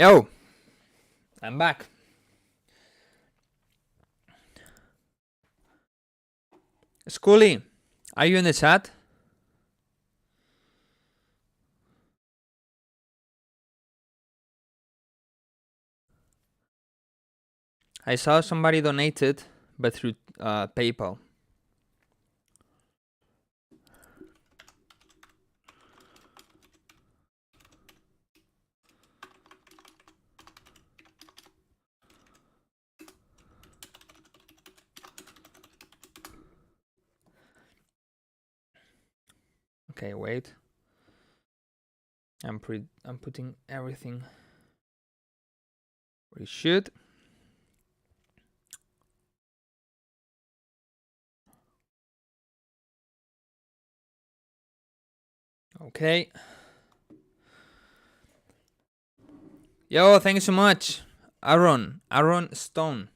Yo, I'm back. Schoolie, are you in the chat? I saw somebody donated, but through PayPal. Okay, wait. I'm putting everything where it should. Okay. Yo, thank you so much. Aaron Stone.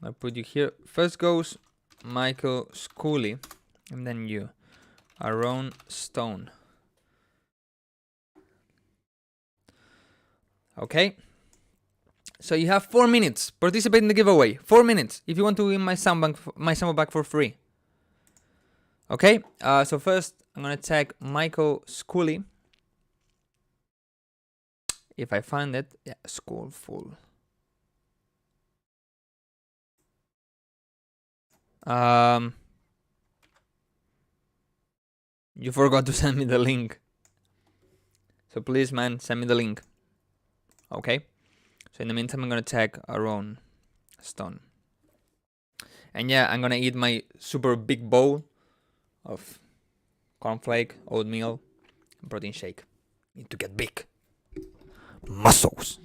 I'll put you here. First goes Michael Schoolie, and then you. Aaron Stone. Okay. So you have 4 minutes. Participate in the giveaway. 4 minutes. If you want to win my sample back for free. Okay. So first, I'm gonna tag Michael Schoolie. If I find it, yeah, school full. You forgot to send me the link. So please, man, send me the link. Okay. So in the meantime, I'm gonna tag Aaron Stone. And yeah, I'm gonna eat my super big bowl of cornflake, oatmeal, and protein shake. Need to get big. Muscles.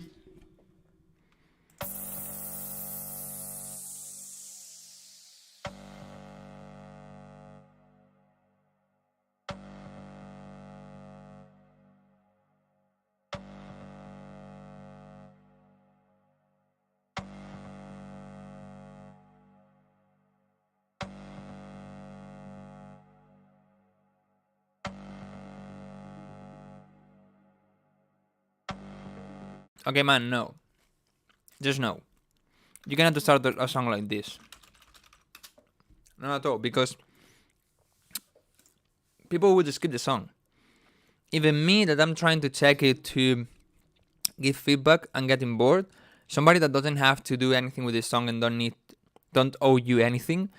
Okay, man, no. Just no. You can have to start a song like this. Not at all, because people would skip the song. Even me, that I'm trying to check it to give feedback and getting bored. Somebody that doesn't have to do anything with this song and don't owe you anything.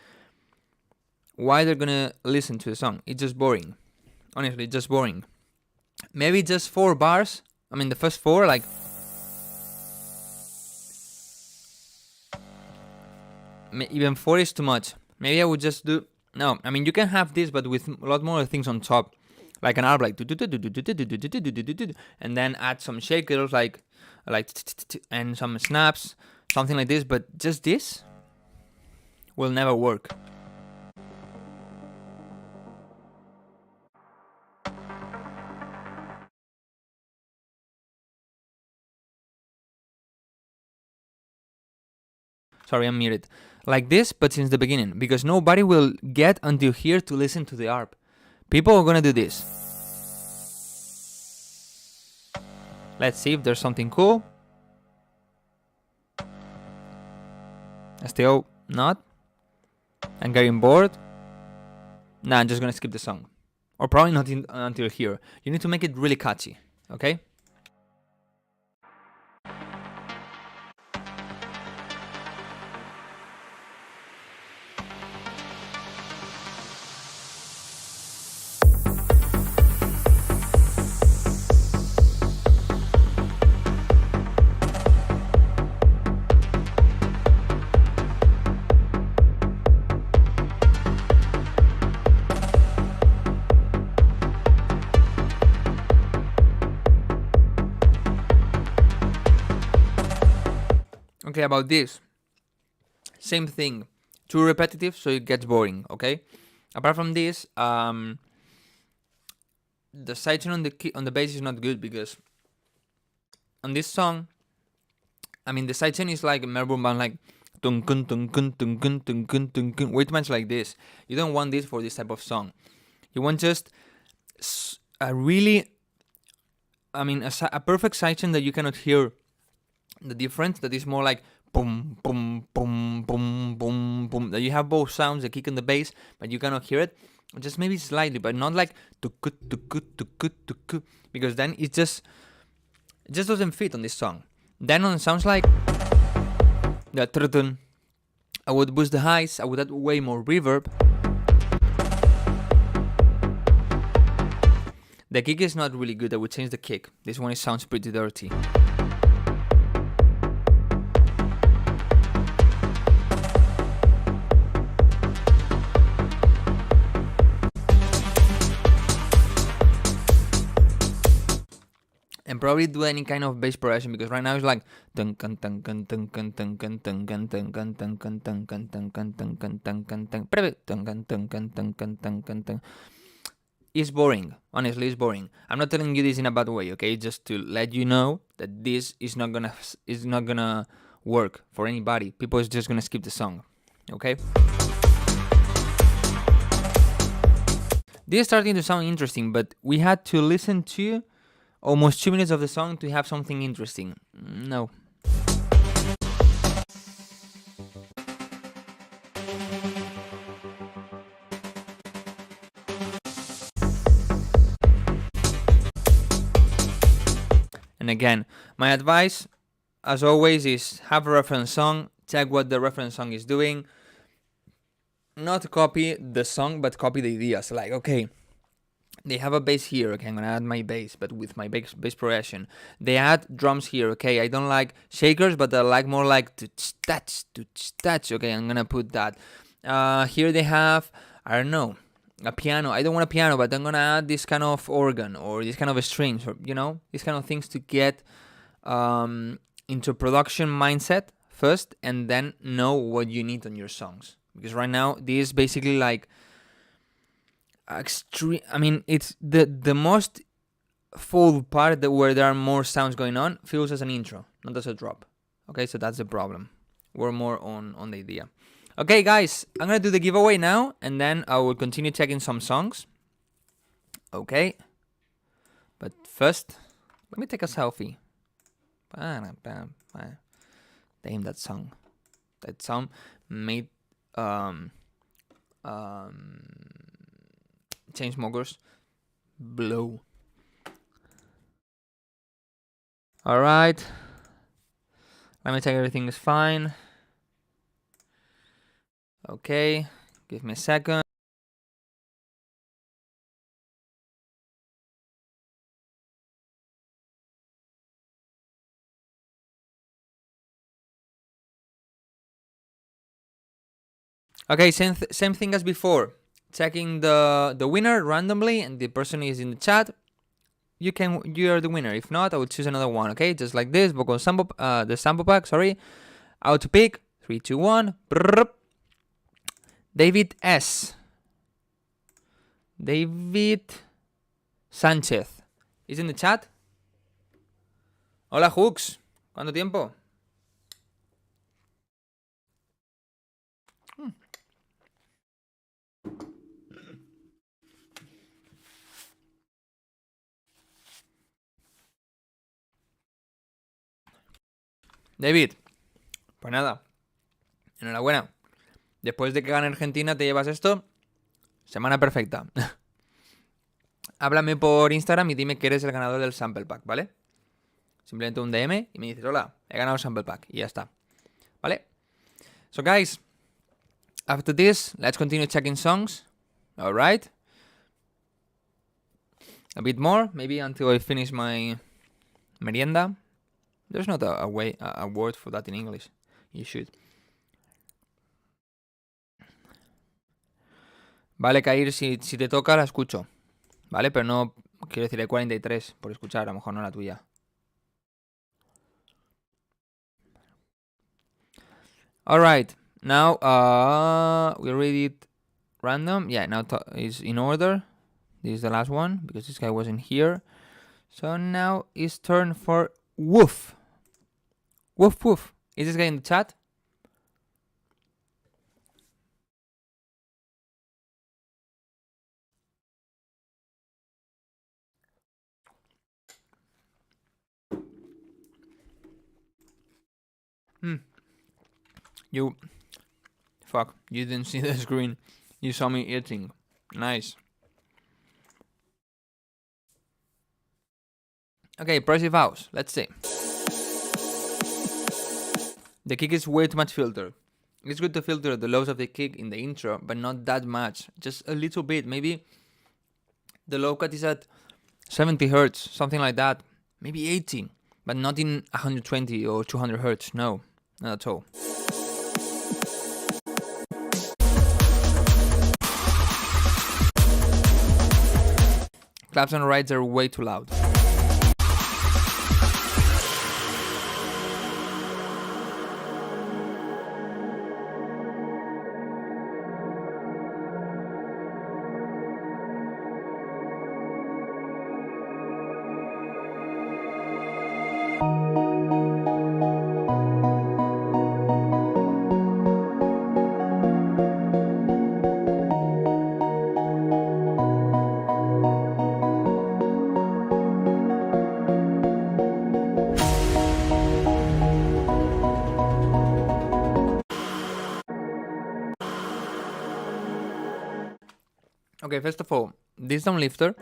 Why they're gonna listen to the song? It's just boring. Honestly, it's just boring. Maybe just 4 bars. I mean, the first 4, like. Even 4 is too much. Maybe I would just do. No, I mean, you can have this, but with a lot more things on top. Like an arp, like. And then add some shakers, like. And some snaps. Something like this. But just this will never work. Sorry, I'm muted. Like this, but since the beginning. Because nobody will get until here to listen to the ARP. People are gonna do this. Let's see if there's something cool. Still not. I'm getting bored. Nah, I'm just gonna skip the song. Or probably not until here. You need to make it really catchy. Okay? Okay, about this. Same thing. Too repetitive, so it gets boring, okay? Apart from this, the sidechain on the bass is not good because on this song, I mean, the sidechain is like a Melbourne band, like tung kun tung kun tung kun tung kun tung kun, way too much like this. You don't want this for this type of song. You want just a really I mean, a perfect section that you cannot hear the difference, that is more like boom, boom, boom, boom, boom, boom, that you have both sounds, the kick and the bass, but you cannot hear it. Just maybe slightly, but not like tuk tuk, because then it just doesn't fit on this song. Then on sounds like the I would boost the highs, I would add way more reverb. The kick is not really good, I would change the kick. This one sounds pretty dirty. And probably do any kind of bass progression, because right now it's like it's boring. Honestly, it's boring. I'm not telling you this in a bad way, okay? Just to let you know that this is not gonna work for anybody. People is just gonna skip the song, okay? This is starting to sound interesting, but we had to listen to almost 2 minutes of the song to have something interesting. No. And again, my advice, as always, is have a reference song, check what the reference song is doing. Not copy the song, but copy the ideas. Like, okay, they have a bass here, okay, I'm gonna add my bass, but with my bass progression. They add drums here, okay, I don't like shakers, but I like more like touch, okay, I'm gonna put that. Here they have, I don't know, a piano. I don't want a piano, but I'm gonna add this kind of organ, or this kind of strings, or, you know, these kind of things to get into production mindset first, and then know what you need on your songs. Because right now, this is basically like extreme. I mean, it's the most full part that where there are more sounds going on feels as an intro, not as a drop. Okay, so that's the problem. We're more on the idea. Okay, guys, I'm gonna do the giveaway now, and then I will continue checking some songs. Okay, but first, let me take a selfie. Damn, that song. That song made Chainsmokers blow. All right, let me check everything is fine. Okay, give me a second. Okay, same thing as before. Checking the winner randomly, and the person is in the chat. You are the winner. If not, I will choose another one. Okay, just like this. Book on sample, the sample pack. Sorry, out to pick. 3, 2, 1. Brrr. David S. David Sánchez. ¿Es in the chat? Hola, Hooks. ¿Cuánto tiempo? David, pues nada. Enhorabuena. Después de que gane Argentina te llevas esto. Semana perfecta. Háblame por Instagram y dime que eres el ganador del sample pack, ¿vale? Simplemente un DM y me dices, hola, he ganado el sample pack. Y ya está. ¿Vale? So guys, after this, let's continue checking songs. Alright. A bit more, maybe until I finish my merienda. There's not a word for that in English. You should. Vale, Kair, si te toca, la escucho. Vale, pero no, quiero decir, hay 43 por escuchar, a lo mejor no la tuya. Alright, now we read it random. Yeah, now is in order. This is the last one, because this guy wasn't here. So now it's turn for Woof. Woof, woof. Is this guy in the chat? You... Fuck, you didn't see the screen. You saw me eating. Nice. Okay, progressive house. Let's see. The kick is way too much filter. It's good to filter the lows of the kick in the intro, but not that much. Just a little bit. Maybe the low cut is at 70 hertz, something like that. Maybe 80, but not in 120 or 200 hertz. No, not at all. Claps and rides are way too loud. Okay, first of all, this down lifter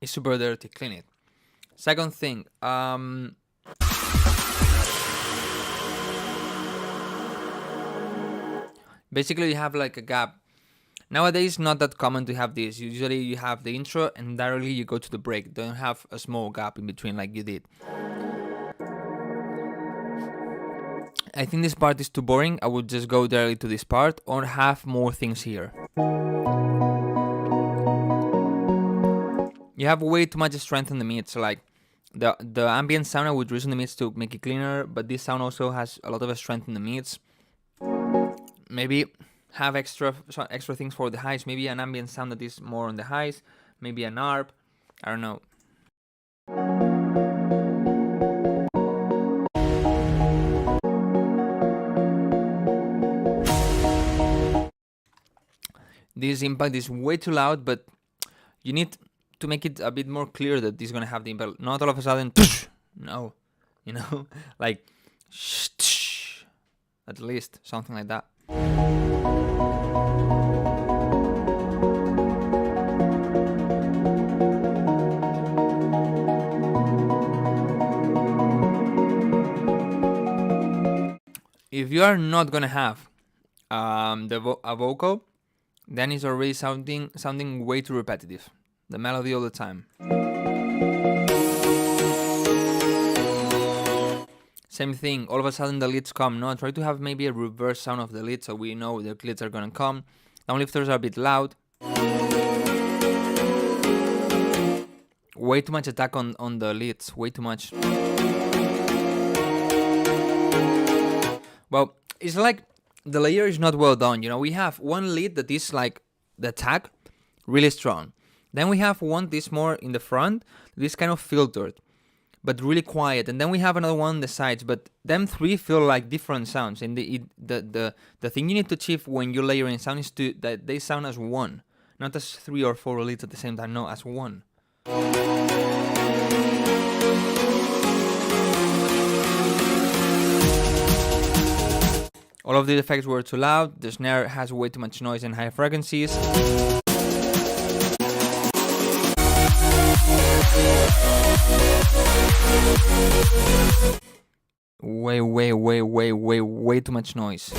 is super dirty, clean it. Second thing, basically you have like a gap. Nowadays, not that common to have this. Usually you have the intro and directly you go to the break. Don't have a small gap in between like you did. I think this part is too boring. I would just go directly to this part or have more things here. You have way too much strength in the mids. Like the ambient sound, I would reduce the mids to make it cleaner, but this sound also has a lot of strength in the mids. Maybe have extra things for the highs. Maybe an ambient sound that is more on the highs. Maybe an ARP. I don't know. This impact is way too loud, but you need to make it a bit more clear that this is gonna have the impact. Not all of a sudden, no, you know, like at least something like that. If you are not gonna have a vocal, then it's already sounding way too repetitive. The melody all the time. Same thing, all of a sudden the leads come. No, try to have maybe a reverse sound of the lead so we know the leads are gonna come. Downlifters are a bit loud. Way too much attack on the leads, way too much. Well, it's like the layer is not well done, you know. We have one lead that is like the attack, really strong. Then we have one this more in the front, this kind of filtered, but really quiet. And then we have another one on the sides, but them three feel like different sounds. And the thing you need to achieve when you layer in sound is that they sound as one, not as 3 or 4 leads at the same time. No, as one. All of the effects were too loud. The snare has way too much noise and high frequencies. Way too much noise.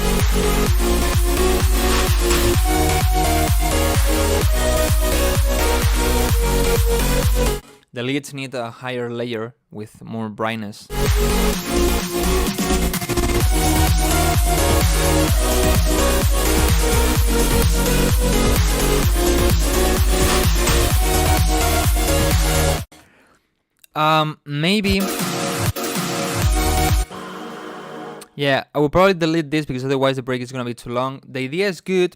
The leads need a higher layer with more brightness. Maybe. Yeah, I will probably delete this because otherwise the break is gonna be too long. The idea is good,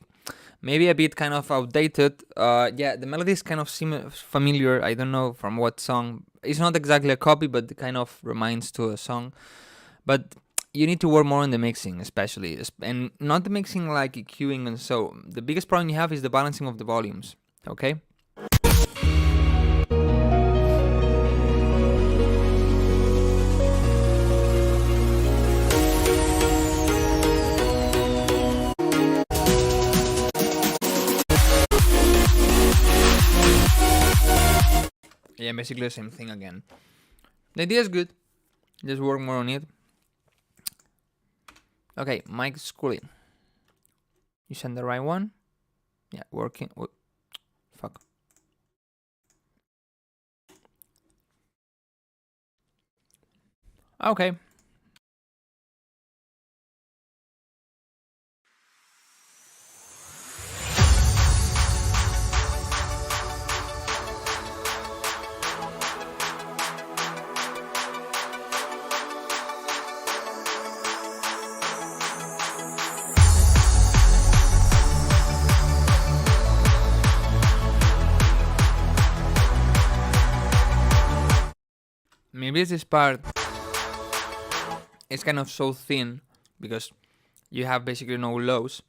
maybe a bit kind of outdated. Yeah, the melody is kind of familiar. I don't know from what song. It's not exactly a copy, but it kind of reminds to a song. But you need to work more on the mixing, especially, and not the mixing like EQing and so. The biggest problem you have is the balancing of the volumes. Okay. Yeah, basically the same thing again. The idea is good. Just work more on it. Okay, mic schooling. You send the right one. Yeah, working. Fuck. Okay. Maybe this part is kind of so thin because you have basically no lows.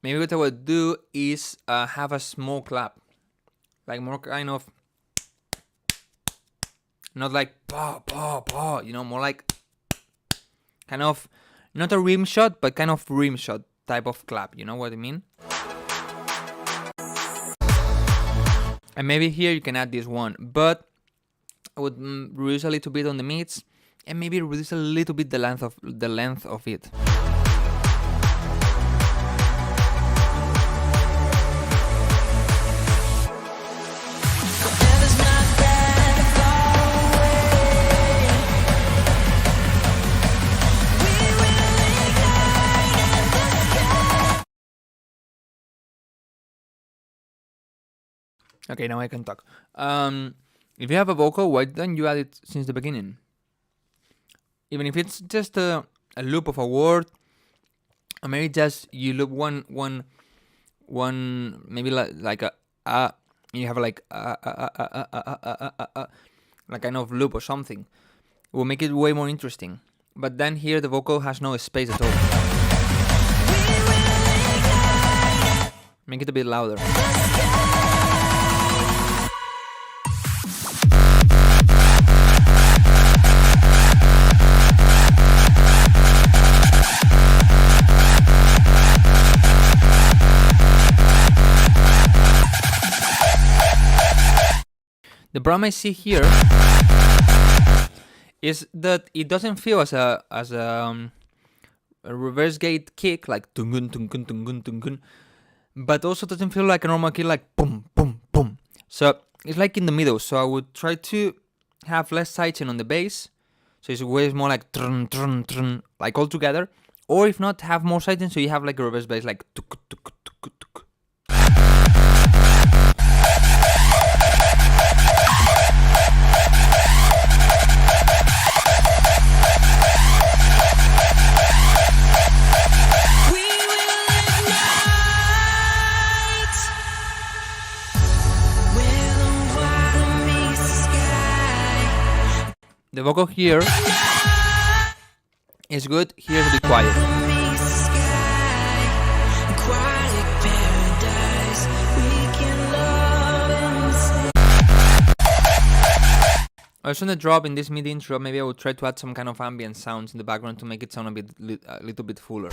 Maybe what I would do is have a small clap, like more kind of, not like pa pa pa, you know, more like kind of not a rim shot, but kind of rim shot type of clap. You know what I mean? And maybe here you can add this one, but I would reduce a little bit on the mids, and maybe reduce a little bit the length of it. Okay, now I can talk. If you have a vocal, why don't you add it since the beginning? Even if it's just a loop of a word, or maybe just you loop one maybe like a you have like like kind of loop or something. It will make it way more interesting. But then here the vocal has no space at all. Make it a bit louder. The problem I see here is that it doesn't feel as a reverse gate kick, like tungun tungun tungun tungun, but also doesn't feel like a normal kick, like boom boom boom. So it's like in the middle. So I would try to have less sidechain on the bass, so it's way more like trun trun trun, like all together. Or if not, have more sidechain, so you have like a reverse bass, like tuk tuk tuk tuk. The vocal here is good, here to be quiet. Also in the drop, in this mid intro, maybe I would try to add some kind of ambient sounds in the background to make it sound a little bit fuller.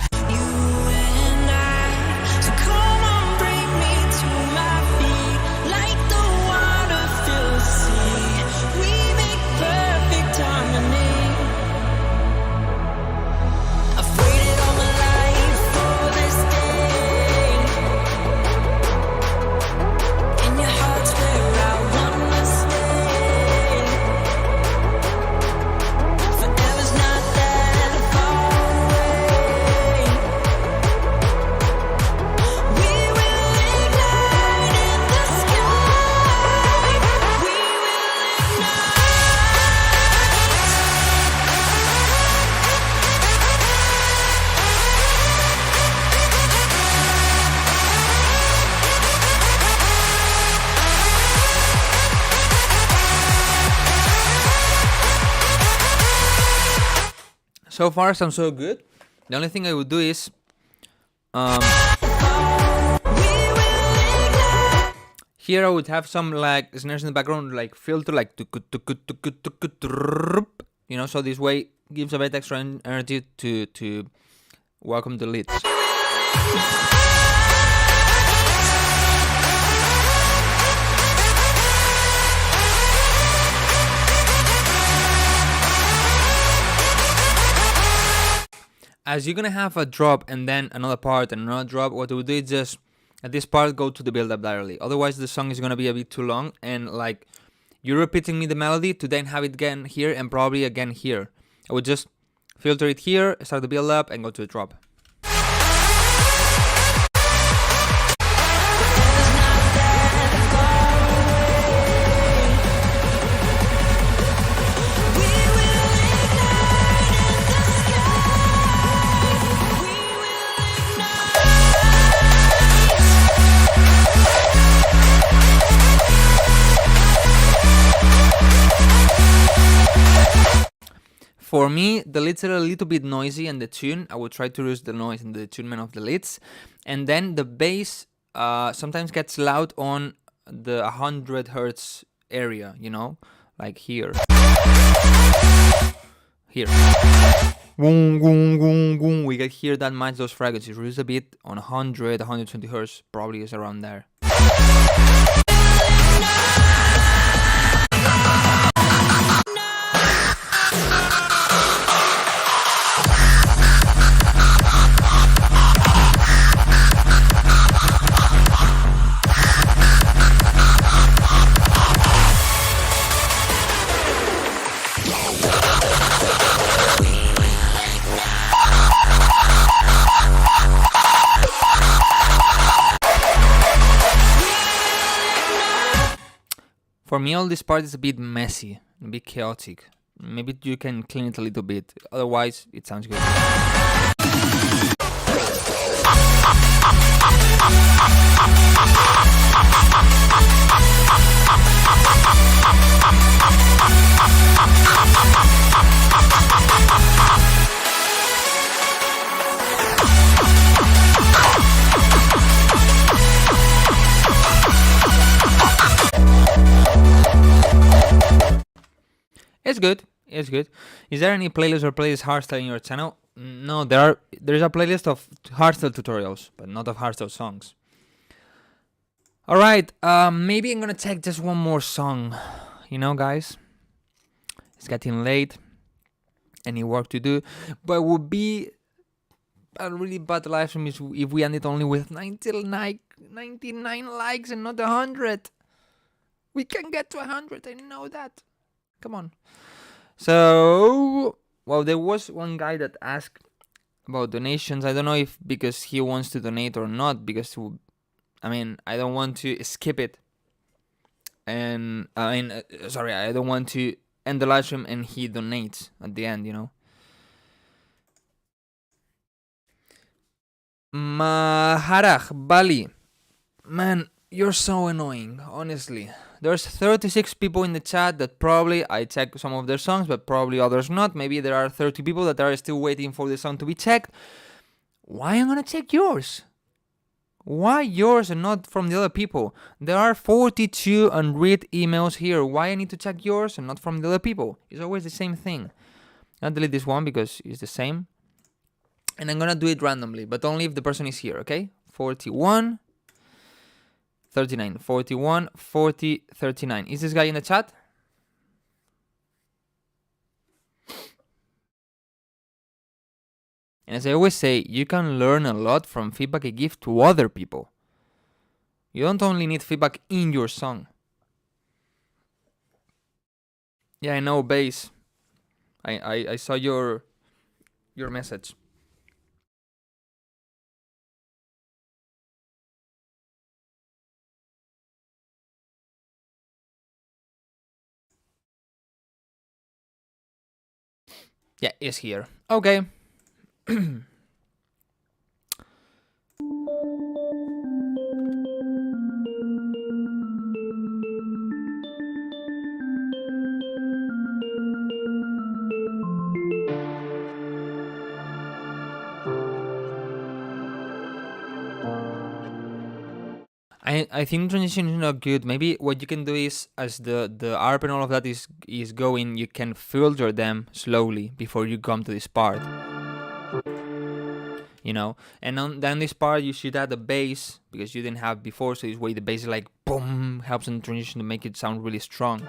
So far, sounds so good. The only thing I would do is here I would have some like snares in the background, like filter, like you know. So this way gives a bit extra energy to welcome the leads. as you're gonna have a drop and then another part and another drop, what we do is just at this part go to the build-up directly. Otherwise, the song is gonna be a bit too long, and like you're repeating me the melody to then have it again here and probably again here. I would just filter it here, start the build-up, and go to the drop. For me, the leads are a little bit noisy, and the tune, I would try to reduce the noise and the tunement of the leads. And then the bass sometimes gets loud on the 100 hertz area, you know, like here. Here. Boom, boom, boom, boom. We can hear that much those frequencies. Reduce a bit on 100, 120 hertz, probably is around there. For me, all this part is a bit messy, a bit chaotic. Maybe you can clean it a little bit, otherwise it sounds good. It's good. It's good. Is there any playlist or playlist hardstyle in your channel? No, there is a playlist of hardstyle tutorials, but not of hardstyle songs. All right, maybe I'm gonna check just one more song. You know, guys, it's getting late. Any work to do, but it would be a really bad live stream if we ended only with 99 likes and not 100. We can get to 100. I know that. Come on. So, well, there was one guy that asked about donations. I don't know if because he wants to donate or not, because I mean, I don't want to skip it. And I don't want to end the live stream and he donates at the end, you know. Maharaj Bali, man, you're so annoying, honestly. There's 36 people in the chat that probably I check some of their songs, but probably others not. Maybe there are 30 people that are still waiting for the song to be checked. Why am I gonna check yours? Why yours and not from the other people? There are 42 unread emails here. Why I need to check yours and not from the other people? It's always the same thing. I'll delete this one because it's the same. And I'm gonna do it randomly, but only if the person is here, okay? 41, 39, 41, 40, 39. Is this guy in the chat? And as I always say, you can learn a lot from feedback I give to other people. You don't only need feedback in your song. Yeah, I know, bass. I saw your message. Yeah, it's here. Okay. I think transition is not good. Maybe what you can do is, as the ARP and all of that is going, you can filter them slowly before you come to this part. You know, and then this part you should add the bass because you didn't have before, so this way the bass is like boom, helps in the transition to make it sound really strong.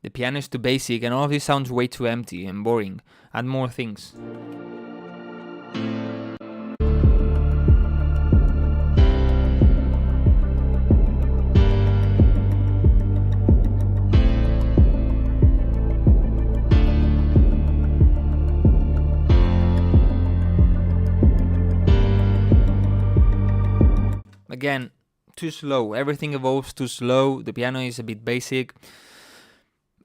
The piano is too basic, and all of this sounds way too empty and boring. Add more things. Again, too slow. Everything evolves too slow. The piano is a bit basic.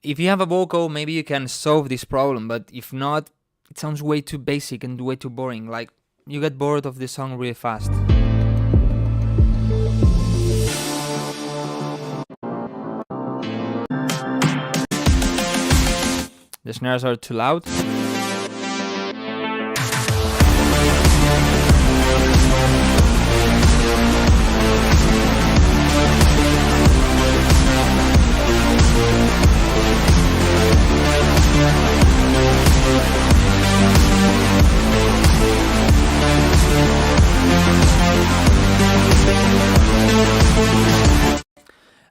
If you have a vocal, maybe you can solve this problem, but if not, it sounds way too basic and way too boring. Like, you get bored of the song really fast. The snares are too loud.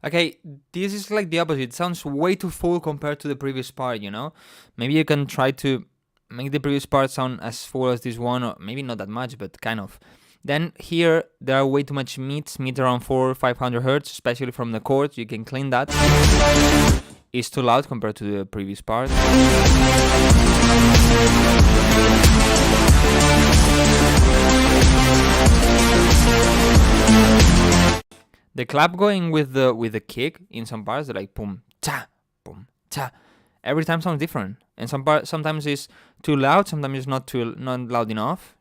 Okay, this is like the opposite. It sounds way too full compared to the previous part, you know? Maybe you can try to make the previous part sound as full as this one, or maybe not that much, but kind of. Then here, there are way too much mids around 400 or 500 hertz, especially from the chords. You can clean that. It's too loud compared to the previous part. The clap going with the kick in some parts, they're like boom cha. Every time sounds different, and sometimes it's too loud, sometimes it's not loud enough.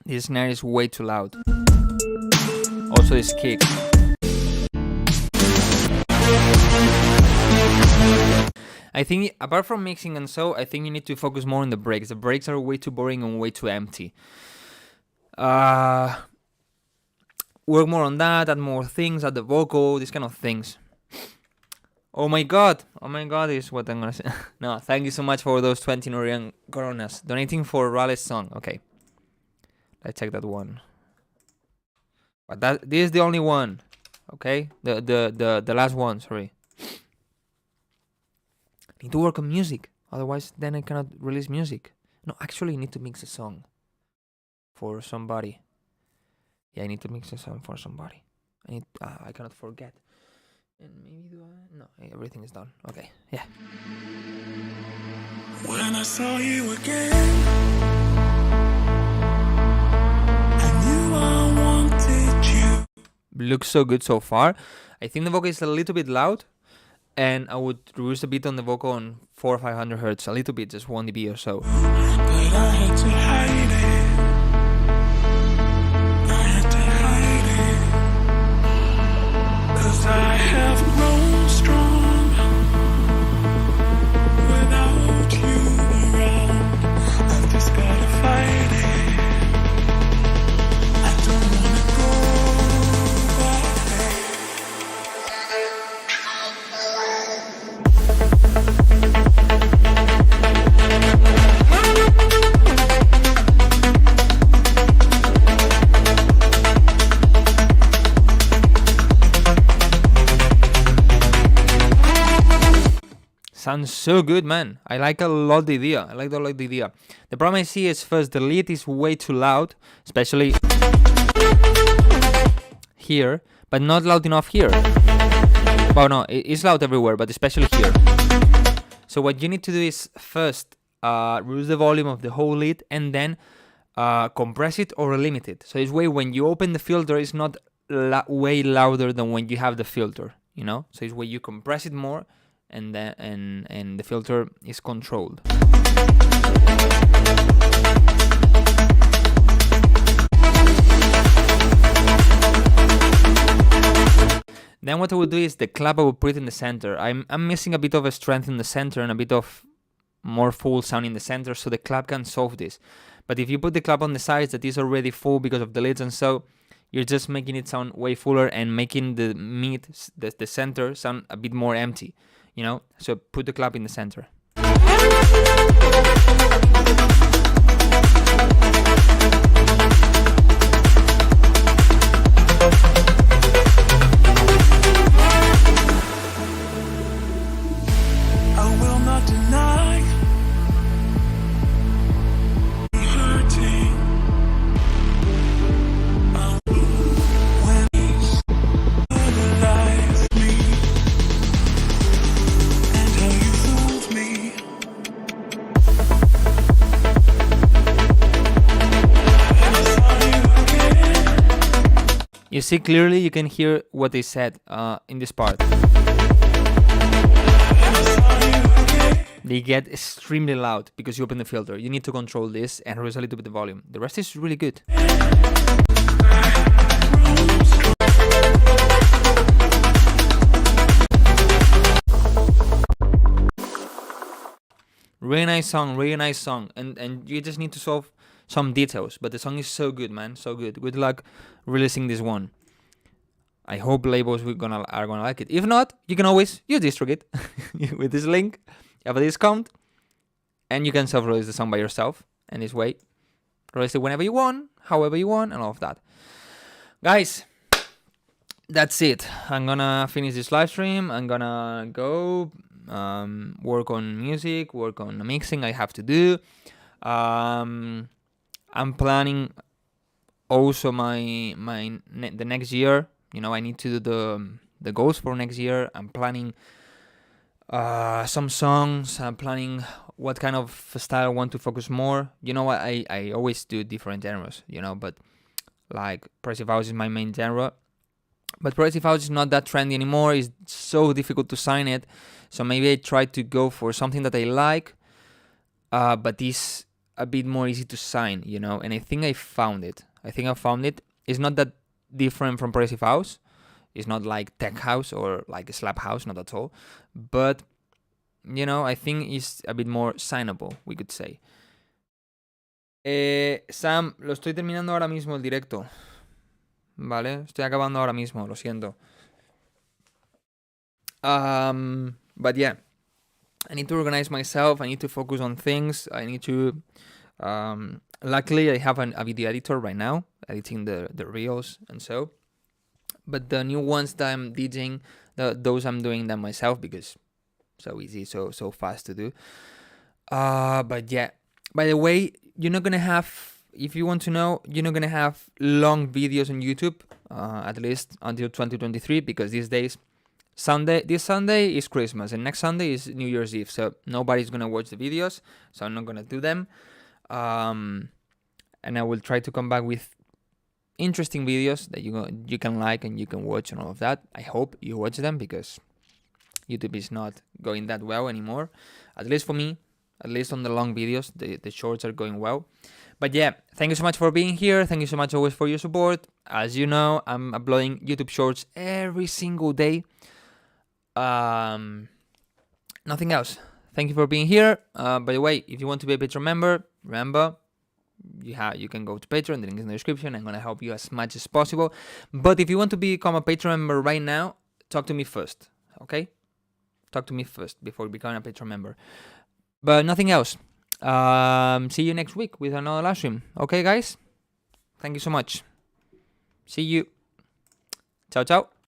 This snare is way too loud. Also this kick. I think, apart from mixing and so, I think you need to focus more on the breaks. The breaks are way too boring and way too empty. Work more on that, add more things, add the vocal, these kind of things. Oh my god is what I'm gonna say. No, thank you so much for those 20 Norian coronas. Donating for Rale's song. Okay. Let's check that one. But this is the only one. Okay? The last one, sorry. I need to work on music, otherwise then I cannot release music. No, actually I need to mix a song for somebody. Yeah, I need to mix a song for somebody. I cannot forget. And maybe no, everything is done. Okay, yeah. When I saw you again, I knew I wanted you. Looks so good so far. I think the vocal is a little bit loud. And I would reduce a bit on the vocal on 400 or 500 hertz, a little bit, just 1 dB or so. But I had to hide it. I had to hide it. 'Cause I have grown strong without you around. I've just gotta fight it. I don't wanna go back. Sounds so good, man. I like a lot the idea. The problem I see is, first, the lead is way too loud, especially here, but not loud enough here. Well, no, it's loud everywhere, but especially here. So what you need to do is, first, reduce the volume of the whole lead, and then compress it or limit it. So this way, when you open the filter, it's not way louder than when you have the filter, you know? So this way you compress it more, and the filter is controlled. Then what I would do is the clap I would put in the center. I'm missing a bit of a strength in the center and a bit of more full sound in the center, so the clap can solve this. But if you put the clap on the sides that is already full because of the leads and so, you're just making it sound way fuller and making the the center sound a bit more empty, you know? So put the clap in the center. I will not deny hurting. When he's alive me and how you fooled me. And I saw you again. You see clearly, you can hear what they said in this part. They get extremely loud because you open the filter. You need to control this and raise a little bit the volume. The rest is really good. Really nice song, really nice song. And you just need to solve some details. But the song is so good, man, so good. Good luck releasing this one. I hope labels are gonna like it. If not, you can always use DistroKid with this link. You have a discount, and you can self-release the song by yourself. And this way, release it whenever you want, however you want, and all of that. Guys, that's it. I'm gonna finish this live stream. I'm gonna go work on music, work on the mixing I have to do. I'm planning also the next year. You know, I need to do the goals for next year. I'm planning some songs. I'm planning what kind of style I want to focus more. You know what? I always do different genres, you know, but like progressive house is my main genre. But progressive house is not that trendy anymore. It's so difficult to sign it. So maybe I try to go for something that I like, but is a bit more easy to sign, you know. And I think I found it. It's not that different from progressive house. It's not like tech house or like a slap house, not at all. But, you know, I think it's a bit more signable, we could say. Sam, lo estoy terminando ahora mismo el directo. Vale, estoy acabando ahora mismo, lo siento. But yeah, I need to organize myself. I need to focus on things. I need to... luckily, I have a video editor right now, editing the reels and so. But the new ones that I'm DJing, those I'm doing them myself because so easy, so fast to do. But yeah, by the way, you're not gonna have, if you want to know, you're not gonna have long videos on YouTube, at least until 2023, because these days, this Sunday is Christmas and next Sunday is New Year's Eve, so nobody's gonna watch the videos, so I'm not gonna do them. And I will try to come back with interesting videos that you can like and you can watch and all of that. I hope you watch them because YouTube is not going that well anymore. At least for me, at least on the long videos, the shorts are going well. But yeah, thank you so much for being here. Thank you so much always for your support. As you know, I'm uploading YouTube shorts every single day. Nothing else. Thank you for being here. By the way, if you want to be a Patreon member, remember, you can go to Patreon, the link is in the description. I'm going to help you as much as possible. But if you want to become a Patreon member right now, talk to me first, okay? Talk to me first before becoming a Patreon member. But nothing else. See you next week with another live stream. Okay, guys? Thank you so much. See you. Ciao, ciao.